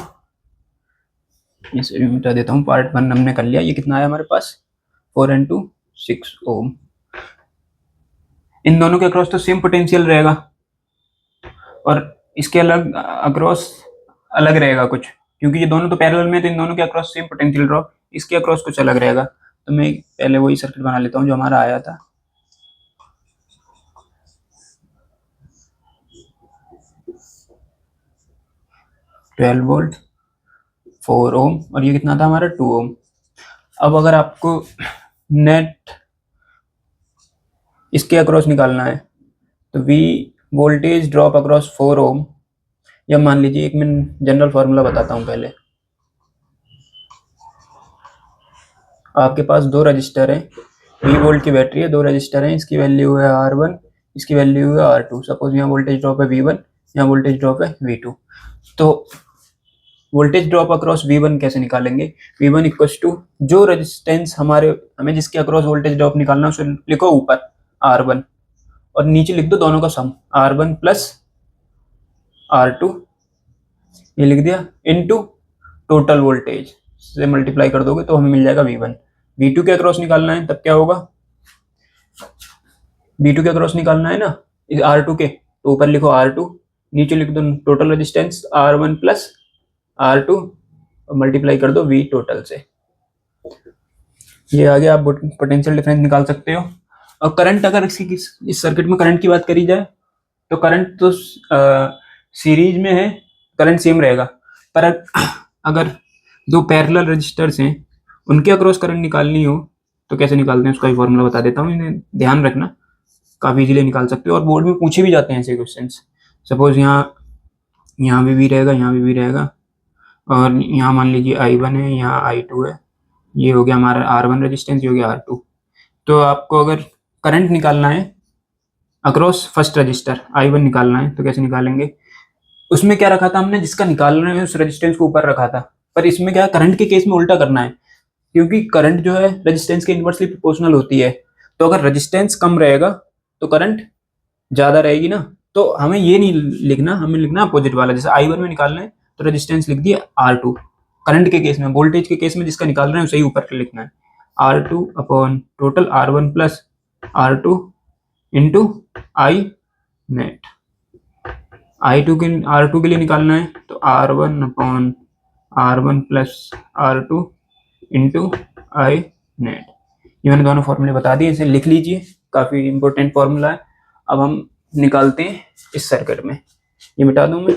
इसे भी मिटा देता हूँ, पार्ट 1 हमने कर लिया। ये कितना आया हमारे पास 4 × 6 ओम। इन दोनों के अक्रॉस तो सेम पोटेंशियल रहेगा, और इसके अलग अक्रॉस अलग रहेगा कुछ, क्योंकि ये दोनों तो पैरेलल में, तो इन दोनों के अक्रॉस सेम पोटेंशियल ड्रॉप, इसके अक्रॉस कुछ अलग रहेगा। तो मैं पहले वही सर्किट बना लेता हूँ जो हमारा आया था। ट्वेल्व वोल्ट 4 ओम, और ये कितना था हमारा 2 ओम। अब अगर आपको नेट इसके अक्रॉस निकालना है, तो V वोल्टेज ड्रॉप अक्रॉस 4 ओम, या मान लीजिए एक मैं जनरल फार्मूला बताता हूँ पहले। आपके पास दो रजिस्टर हैं, 20 वोल्ट की बैटरी है, दो रजिस्टर हैं, इसकी वैल्यू है R1, इसकी वैल्यू है R2। सपोज यहाँ वोल्टेज ड्रॉप है V1, यहाँ वोल्टेज ड्रॉप है V2। तो वोल्टेज ड्रॉप अक्रॉस V1 कैसे निकालेंगे, V1 इक्वल्स टू जो रेजिस्टेंस हमें जिसके अक्रॉस वोल्टेज ड्रॉप निकालना है उसे लिखो ऊपर R1, और नीचे लिख दो दोनों का सम R1 + R2, ये लिख दिया, इनटू टोटल वोल्टेज से मल्टीप्लाई कर दोगे तो हमें मिल जाएगा V1। V2 के अक्रॉस निकालना है, तब क्या होगा, V2 के अक्रॉस निकालना है ना R2 के, तो ऊपर लिखो R2, नीचे लिख दो total resistance R1 + R2, multiply कर दो V टोटल से। ये आगे आप पोटेंशियल डिफरेंस निकाल सकते हो। और करंट, अगर इस सर्किट में करंट की बात करी जाए, तो करंट तो सीरीज में है, करंट सेम रहेगा। पर अगर दो पैरेलल रजिस्टर्स हैं, उनके अक्रॉस करंट निकालनी हो तो कैसे निकालते हैं, उसका भी फॉर्मूला बता देता हूँ, इन्हें ध्यान रखना, काफ़ी इजीली निकाल सकते हो, और बोर्ड में पूछे भी जाते हैं ऐसे क्वेश्चंस। सपोज यहाँ भी रहेगा, यहाँ भी रहेगा, और यहाँ मान लीजिए I1 है, यहाँ I2 है, ये हो गया हमारा R1 रेजिस्टेंस, ये हो गया R2। तो आपको अगर करंट निकालना है अक्रॉस फर्स्ट रजिस्टर, I1 निकालना है, तो कैसे निकालेंगे, उसमें क्या रखा था हमने, जिसका निकाल रहे हैं उस रेजिस्टेंस को ऊपर रखा था। पर इसमें क्या, करंट के केस में उल्टा करना है, क्योंकि करंट जो है रेजिस्टेंस के इनवर्सली प्रोपोर्शनल होती है। तो अगर रेजिस्टेंस कम रहेगा तो करंट ज़्यादा रहेगी ना। तो हमें ये नहीं लिखना, हमें लिखना अपोजिट वाला। जैसे I1 में निकालना है तो रेजिस्टेंस लिख दिया R2, करंट के केस में, वोल्टेज के केस में जिसका निकाल रहे हैं उसे ही ऊपर लिखना है, R2 upon total R1 + R2 into I net. R2 के लिए निकालना है तो R1 upon R1 + R2 into I net. ये मैंने दोनों फॉर्मूले बता दिए, इसे लिख लीजिए, काफ़ी इंपॉर्टेंट फॉर्मूला है। अब हम निकालते हैं इस सर्किट में, ये मिटा दूं मैं।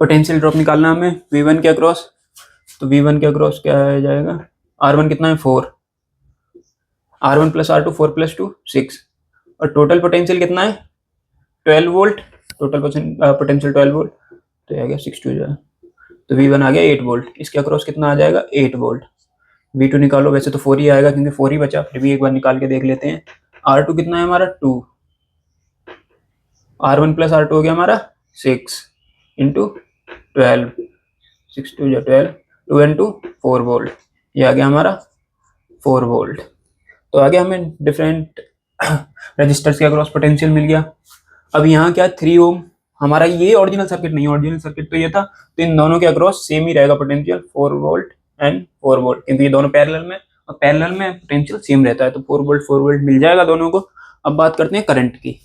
पोटेंशियल ड्रॉप निकालना हमें V1 के अक्रॉस, तो V1 के अक्रॉस क्या आ जाएगा, R1 कितना है 4, R1 प्लस R2 4 प्लस 2 6, और टोटल पोटेंशियल कितना है 12 वोल्ट, टोटल पोटेंशियल 12 वोल्ट, तो ये आ गया 6 2 जाएगा, तो V1 आ गया 8 वोल्ट, इसके अक्रॉस कितना आ जाएगा 8 वोल्ट। V2 निकालो, वैसे तो 4 ही आएगा क्योंकि 4 ही बचा, फिर भी एक बार निकाल के देख लेते हैं। R2 कितना है हमारा 2, R1 प्लस R2 हो गया हमारा 6 इंटू 12, 6 2 या 12, 2 इंटू 4 वोल्ट, ये आ गया हमारा 4 वोल्ट। तो आगे हमें डिफरेंट रजिस्टर्स के अक्रॉस पोटेंशियल मिल गया। अब यहाँ क्या 3 ओम, हमारा ये ओरिजिनल सर्किट नहीं, ओरिजिनल सर्किट तो ये था, तो इन दोनों के अक्रॉस सेम ही रहेगा पोटेंशियल 4 वोल्ट एंड 4 वोल्ट, क्योंकि ये दोनों पैरेलल में, और पैरेलल में पोटेंशियल सेम रहता है, तो 4 वोल्ट मिल जाएगा दोनों को। अब बात करते हैं करंट की।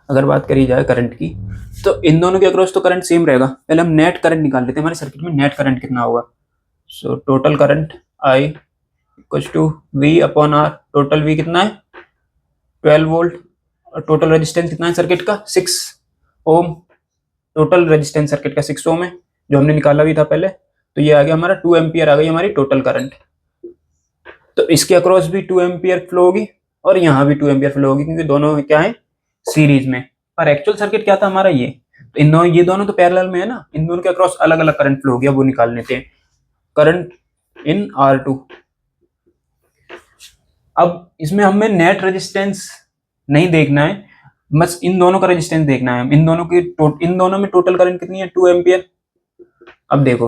अगर बात करी जाए करंट की, तो इन दोनों के अक्रॉस तो करंट सेम रहेगा। पहले हम नेट करंट निकाल लेते हैं, हमारे सर्किट में नेट करंट कितना होगा। So total current I equals to V upon R, total V कितना है 12 वोल्ट, और टोटल रेजिस्टेंस कितना है सर्किट का 6 ओम, टोटल रेजिस्टेंस सर्किट का 6 ओम है जो हमने निकाला भी था पहले, तो ये आ गया हमारा 2 एम्पियर आ गई हमारी टोटल करंट। तो इसके अक्रॉस भी 2 एम्पियर फ्लो होगी और यहाँ भी 2 एम्पियर फ्लो होगी, क्योंकि दोनों क्या है सीरीज में। पर एक्चुअल सर्किट क्या था हमारा ये, तो इन दोनों, ये दोनों तो पैरेलल में है ना, इन दोनों के अक्रॉस अलग अलग करंट फ्लो हो गया, वो निकाल लेते हैं। करंट इन R2, अब इसमें हमें नेट रेजिस्टेंस नहीं देखना है, बस इन दोनों का रेजिस्टेंस देखना है। इन दोनों में टोटल करंट कितनी है 2 एम्पियर। अब देखो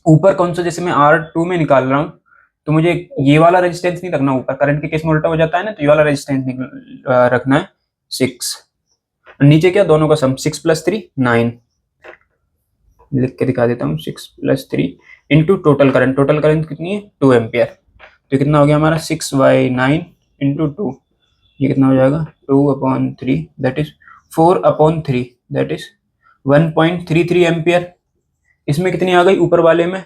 ऊपर कौन सा, जैसे मैं R2 में निकाल रहा हूँ, तो मुझे ये वाला रेजिस्टेंस नहीं रखना, ऊपर करंट के केस में उल्टा हो जाता है ना, तो ये वाला रेजिस्टेंस रखना है 6, नीचे क्या दोनों का सम 6 + 3 9, लिख के दिखा देता हूँ 6 + 3 इंटू टोटल करंट कितनी है 2 एम्पियर, तो कितना हो गया हमारा 6/9 इंटू 2, ये कितना हो जाएगा 2/3, that is 4/3, that is 1.33 ampere. इसमें कितनी आ गई ऊपर वाले में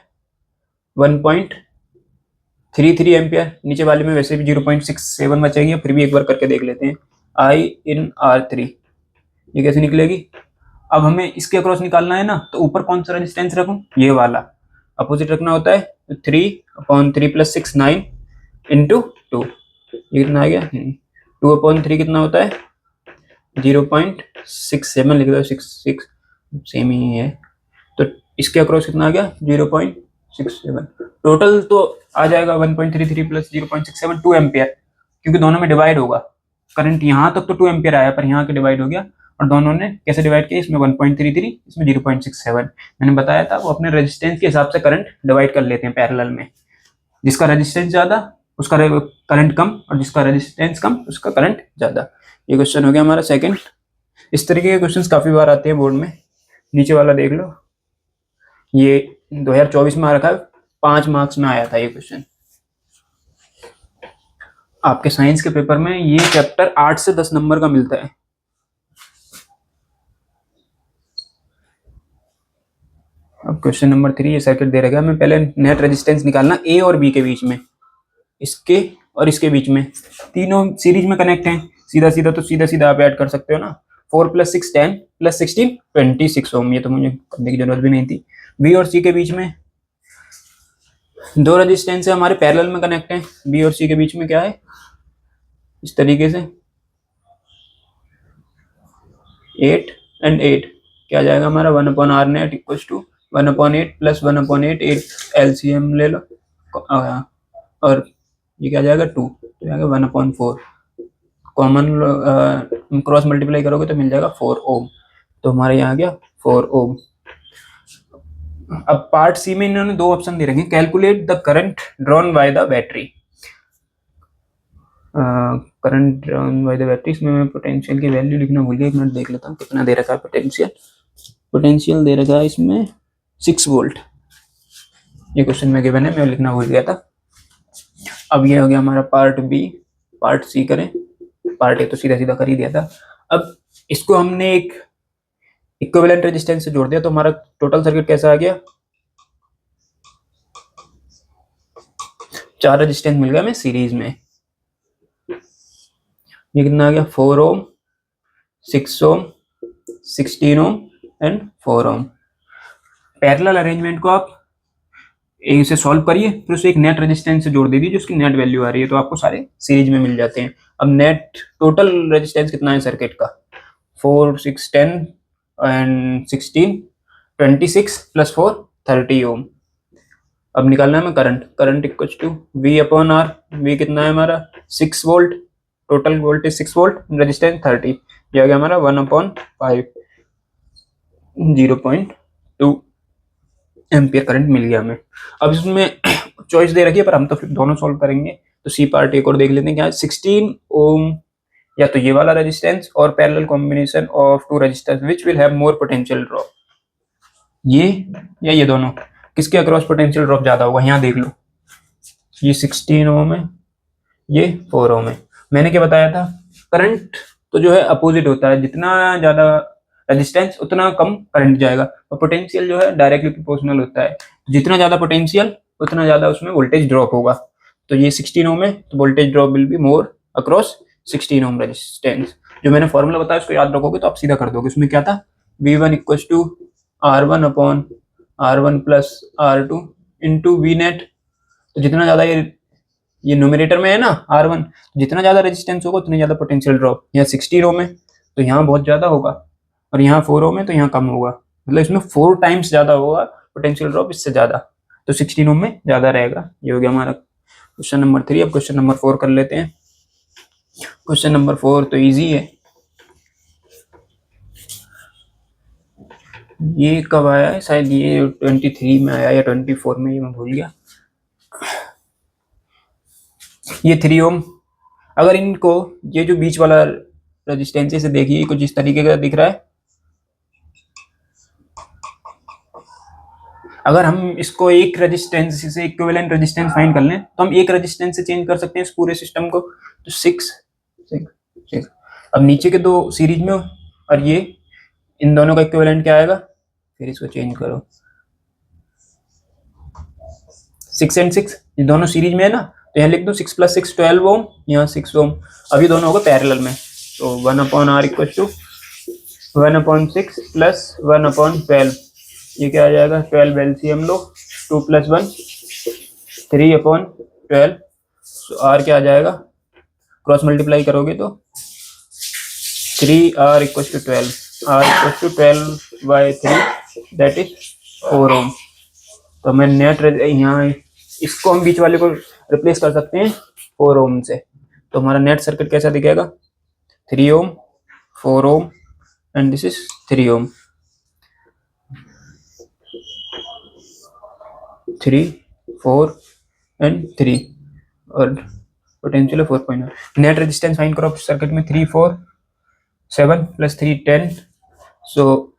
1.33 एम्पियर, नीचे वाले में वैसे भी 0.67 बचेगी, फिर भी एक बार करके देख लेते हैं। I in R3 ये कैसे निकलेगी। अब हमें इसके अक्रॉस निकालना है ना, तो ऊपर कौन सा रेजिस्टेंस रखूं, ये वाला अपोजिट रखना होता है, 3/3 + 6 9 इंटू 2, ये कितना आ गया 2/3 कितना होता है 0.67, लिख दो 6 सेम ही है, तो इसके अक्रॉस कितना आ गया 0.67, टोटल तो आ जाएगा 1.33 + 0.67 2 एम्पियर, क्योंकि दोनों में डिवाइड होगा। करंट यहाँ तक तो 2 एम्पियर आया, पर यहाँ के डिवाइड हो गया, और दोनों ने कैसे डिवाइड किया, इसमें 1.33 इसमें 0.67, मैंने बताया था वो अपने रेजिस्टेंस के हिसाब से करंट डिवाइड कर लेते हैं पैरेलल में, जिसका रेजिस्टेंस ज्यादा उसका करंट कम, और जिसका रेजिस्टेंस कम उसका करंट ज्यादा। ये क्वेश्चन हो गया हमारा सेकंड। इस तरीके के क्वेश्चंस काफी बार आते हैं बोर्ड में, नीचे वाला देख लो, ये 2024 में आ रखा है, 5 मार्क्स में आया था ये क्वेश्चन। आपके साइंस के पेपर में ये चैप्टर 8 से 10 नंबर का मिलता है। अब क्वेश्चन नंबर 3, ये सर्किट दे रखा है, हमें पहले नेट रेजिस्टेंस निकालना ए और बी के बीच में, इसके और इसके बीच में, तीनों सीरीज में कनेक्ट हैं, सीधा सीधा आप ऐड कर सकते हो ना, 4 + 6 10 + 16 26 ओम, ये तो मुझे करने की जरूरत भी नहीं थी। बी और सी के बीच में दो रेजिस्टेंस है हमारे पैरेलल में कनेक्ट हैं, बी और सी के बीच में क्या है इस तरीके से 8 and 8, क्या जाएगा हमारा 1/R net equals to 1/8 + 1/8, 8 LCM ले लो, और ये क्या जाएगा 2, तो जाएगा 1/4, कॉमन क्रॉस मल्टीप्लाई करोगे तो मिल जाएगा 4 ओम, तो हमारे यहाँ आ गया 4 ओम। अब पार्ट सी में इन्होंने 2 ऑप्शन दे रखे, calculate the current drawn by the battery, current drawn by the battery, इसमें मैं पोटेंशियल की वैल्यू लिखना भूल गया, एक मिनट देख लेता हूँ कितना दे रखा है पोटेंशियल दे रखा है इसमें 6 वोल्ट, ये क्वेश्चन में गिवन है, मैं लिखना भूल गया था। अब ये हो गया हमारा पार्ट बी, पार्ट सी करें, पार्ट ए तो सीधा कर ही दिया था। अब इसको हमने एक इक्विवेलेंट रेजिस्टेंस से जोड़ दिया, तो हमारा टोटल सर्किट कैसा आ गया, 4 रेजिस्टेंस मिल गया हमें सीरीज में, ये कितना आ गया 4 ohm 6 ohm 16 ohm and 4 ohm. Parallel arrangement को आप इसे सॉल्व करिए, फिर उसे एक नेट रेजिस्टेंस से जोड़ दीजिए जो उसकी नेट वैल्यू आ रही है, तो आपको सारे सीरीज में मिल जाते हैं। अब नेट टोटल रेजिस्टेंस कितना है सर्किट का, 4 6 10 एंड 16 26 प्लस 4 30 ओम। अब निकालना है हमें current, current equal to V upon R। V कितना है हमारा 6 volt, total voltage 6 volt, resistance 30, यह आ गया हमारा 1/5, 0.2 एम्पियर करंट मिल गया हमें। अब इसमें चॉइस दे रखी है, पर हम तो फिर दोनों सॉल्व करेंगे, तो सी पार्ट एक और देख लेते हैं क्या है। 16 ओम या तो ये वाला रेजिस्टेंस और parallel combination of two resistance which will have more potential drop, ये या ये दोनों, किसके अक्रॉस पोटेंशियल ड्रॉप ज्यादा होगा, यहाँ देख लो, ये 16 ओम है, ये 4 ओम है। मैंने क्या बताया था, करंट तो जो है अपोजिट होता है, जितना ज्यादा रेजिस्टेंस उतना कम करंट जाएगा, और पोटेंशियल जो है डायरेक्टली प्रोपोर्शनल होता है, जितना ज्यादा पोटेंशियल उतना ज्यादा उसमें वोल्टेज ड्रॉप होगा। तो ये 16 ओम है, तो voltage drop will be more across 16 ohm resistance. जो मैंने फॉर्मूला बताया उसको याद रखोगे तो आप सीधा कर दोगे। उसमें क्या था, V1 equal to R1 upon R1 plus R2 into V net. तो जितना ज्यादा ये न्यूमरेटर में है ना R1, जितना ज्यादा रेजिस्टेंस होगा उतनी ज्यादा पोटेंशियल ड्रॉप। यहाँ 16 ओम है तो यहाँ बहुत ज्यादा होगा, और यहाँ 4 ओम है तो यहाँ कम होगा, मतलब इसमें 4 टाइम्स ज्यादा होगा पोटेंशियल ड्रॉप इससे ज्यादा, तो 16 ओम में ज्यादा रहेगा। ये हो गया हमारा क्वेश्चन नंबर 3। अब क्वेश्चन नंबर 4 कर लेते हैं। क्वेश्चन नंबर 4 तो इजी है, ये कब आया है, शायद ये 23 में आया या 24 में, ये मैं भूल गया। ये 3 ओम, अगर इनको ये जो बीच वाला रेजिस्टेंस से देखिए कुछ इस तरीके का दिख रहा है, अगर हम इसको एक रेजिस्टेंस से इक्विवेलेंट रेजिस्टेंस फाइंड कर लें तो हम एक रेजिस्टेंस से चेंज कर सकते हैं इस पूरे सिस्टम को, तो 6। अब नीचे के दो सीरीज में और ये इन दोनों का इक्विवेलेंट क्या आएगा, फिर इसको चेंज करो, 6 and 6 ये दोनों सीरीज में है ना, तो यहाँ लिख दो 6 + 6 12 ओम, यहाँ 6 ओम। अब ये दोनों होगा पैरेलल में, तो 1/R इक्वल टू 1/6 प्लस 1/12, ये क्या आ जाएगा 12 एलसीएम लो, 2 + 1 3/12, तो R क्या आ जाएगा, क्रॉस मल्टीप्लाई करोगे तो 3R equal to 12, R equal to 12/3 that is 4 ohm. तो मैं नेट यहाँ इसको हम बीच वाले को रिप्लेस कर सकते हैं 4 ओम से, तो हमारा नेट सर्किट कैसा दिखेगा, 3 ohm 4 ohm and this is 3 ohm, 3 4 and 3 और पोटेंशियल 4.1। नेट रेजिस्टेंस फाइंड करो सर्किट में, 3 4 7 + 3 10, सो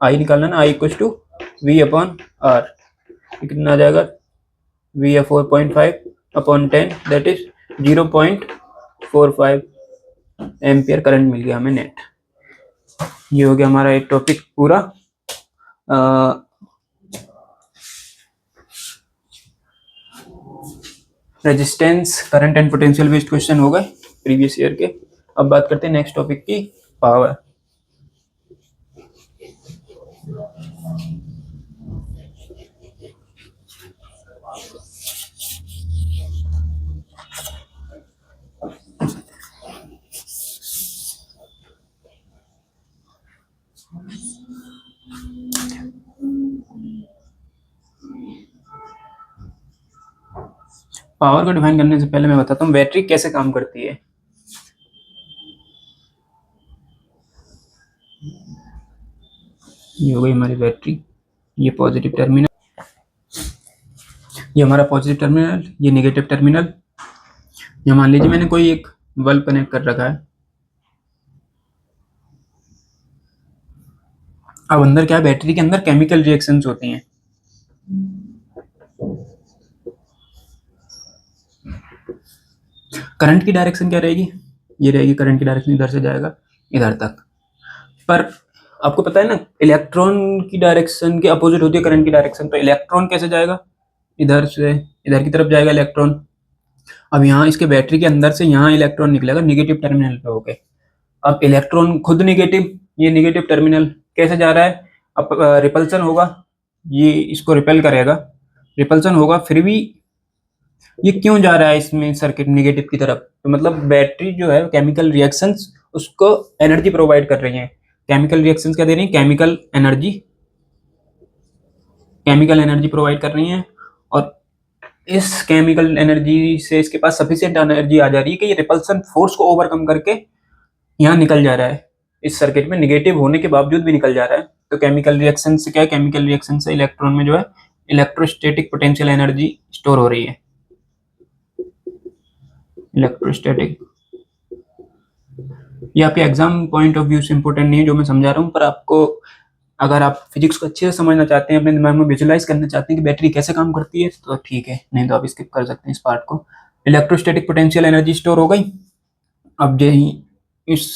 आई निकालना ना, आई इक्वल टू V/R, कितना आ जाएगा V 4.5/10 that is 0.45 ampere current मिल गया हमें नेट। ये हो गया हमारा एक टॉपिक पूरा। Resistance, current and potential based question हो गए प्रीवियस ईयर के। अब बात करते हैं नेक्स्ट टॉपिक की, पावर। पावर को डिफाइन करने से पहले मैं बताता हूँ बैटरी कैसे काम करती है। ये हो गई हमारी बैटरी, ये पॉजिटिव टर्मिनल, ये हमारा पॉजिटिव टर्मिनल, ये नेगेटिव टर्मिनल। ये मान लीजिए मैंने कोई एक बल्ब कनेक्ट कर रखा है। अब अंदर क्या है, बैटरी के अंदर केमिकल रिएक्शंस होते हैं। करंट की डायरेक्शन क्या रहेगी, ये रहेगी करंट की डायरेक्शन, इधर से जाएगा इधर तक। पर आपको पता है ना इलेक्ट्रॉन की डायरेक्शन के अपोजिट होती है करंट की डायरेक्शन, तो इलेक्ट्रॉन कैसे जाएगा, इधर से इधर की तरफ जाएगा इलेक्ट्रॉन। अब यहाँ इसके बैटरी के अंदर से यहाँ इलेक्ट्रॉन निकलेगा नेगेटिव टर्मिनल पे होके। अब इलेक्ट्रॉन खुद नेगेटिव, ये नेगेटिव टर्मिनल कैसे जा रहा है, अब रिपल्सन होगा, ये इसको रिपेल करेगा, रिपल्सन होगा, फिर भी ये क्यों जा रहा है इसमें सर्किट नेगेटिव की तरफ? तो मतलब बैटरी जो है केमिकल रिएक्शंस उसको एनर्जी प्रोवाइड कर रही हैं। केमिकल रिएक्शंस क्या दे रही हैं? केमिकल एनर्जी प्रोवाइड कर रही हैं, और इस केमिकल एनर्जी से इसके पास सफिशिएंट एनर्जी आ जा रही है कि ये रिपल्सन फोर्स को ओवरकम करके यहाँ निकल जा रहा है, इस सर्किट में नेगेटिव होने के बावजूद भी निकल जा रहा है। तो केमिकल रिएक्शन से क्या है? केमिकल रिएक्शन से इलेक्ट्रॉन में जो है इलेक्ट्रोस्टैटिक पोटेंशियल एनर्जी स्टोर हो रही है। इलेक्ट्रोस्टैटिक, ये आपके एग्जाम पॉइंट ऑफ व्यू से इंपॉर्टेंट नहीं है जो मैं समझा रहा हूँ, पर आपको अगर आप फिजिक्स को अच्छे से समझना चाहते हैं, अपने दिमाग में विजुलाइज करना चाहते हैं कि बैटरी कैसे काम करती है, तो ठीक है, नहीं तो आप स्किप कर सकते हैं इस पार्ट को। इलेक्ट्रोस्टैटिक पोटेंशियल एनर्जी स्टोर हो गई। अब यही इस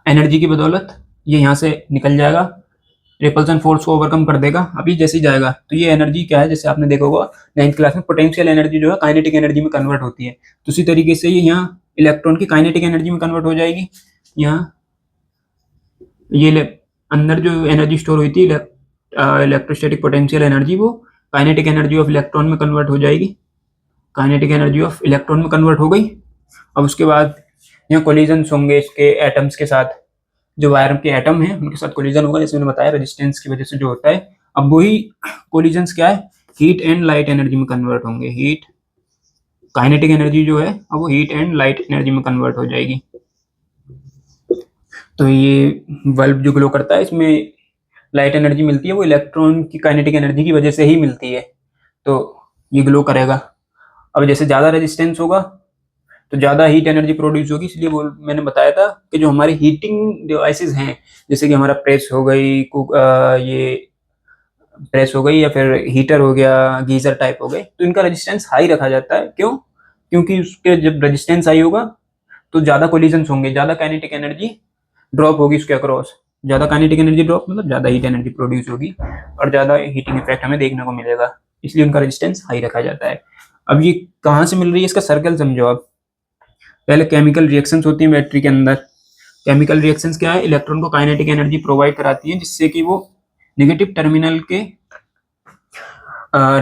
एनर्जी की बदौलत ये यहाँ से निकल जाएगा, रिपल्सन फोर्स को ओवरकम कर देगा। अभी जैसे ही जाएगा तो ये एनर्जी क्या है, जैसे आपने देखा होगा 9th क्लास में, पोटेंशियल एनर्जी जो है काइनेटिक एनर्जी में कन्वर्ट होती है। तो उसी तरीके से ये यहाँ इलेक्ट्रॉन की काइनेटिक एनर्जी में कन्वर्ट हो जाएगी। यहाँ ये अंदर जो एनर्जी स्टोर हुई थी इलेक्ट्रोस्टैटिक पोटेंशियल एनर्जी, वो काइनेटिक एनर्जी ऑफ इलेक्ट्रॉन में कन्वर्ट हो जाएगी। काइनेटिक एनर्जी ऑफ इलेक्ट्रॉन में कन्वर्ट हो गई। अब उसके बाद यहाँ कोलिजन्स होंगे इसके एटम्स के साथ, जो वायर के एटम हैं उनके साथ कोलिजन होगा, जैसे मैंने बताया रेजिस्टेंस की वजह से जो होता है। अब वही कोलिजन्स क्या है, हीट एंड लाइट एनर्जी में कन्वर्ट होंगे। हीट, काइनेटिक एनर्जी जो है अब वो हीट एंड लाइट एनर्जी में कन्वर्ट हो जाएगी। तो ये बल्ब जो ग्लो करता है, इसमें लाइट एनर्जी मिलती है, वो इलेक्ट्रॉन की काइनेटिक एनर्जी की वजह से ही मिलती है, तो ये ग्लो करेगा। अब जैसे ज़्यादा रेजिस्टेंस होगा तो ज़्यादा हीट एनर्जी प्रोड्यूस होगी, इसलिए वो मैंने बताया था कि जो हमारी हीटिंग डिवाइसेस हैं, जैसे कि हमारा प्रेस हो गई, ये प्रेस हो गई, या फिर हीटर हो गया, गीजर टाइप हो गए, तो इनका रेजिस्टेंस हाई रखा जाता है। क्यों? क्योंकि उसके जब रेजिस्टेंस हाई होगा तो ज़्यादा कोलिजन्स होंगे, ज़्यादा काइनेटिक एनर्जी ड्रॉप होगी उसके अक्रॉस। ज़्यादा काइनेटिक एनर्जी ड्रॉप मतलब ज़्यादा हीट एनर्जी प्रोड्यूस होगी और ज़्यादा हीटिंग इफेक्ट हमें देखने को मिलेगा, इसलिए उनका रेजिस्टेंस हाई रखा जाता है। अब ये कहाँ से मिल रही है, इसका सर्कल समझो आप। पहले केमिकल रिएक्शंस होती हैं बैटरी के अंदर। केमिकल रिएक्शंस क्या है? इलेक्ट्रॉन को काइनेटिक एनर्जी प्रोवाइड कराती है, जिससे कि वो नेगेटिव टर्मिनल के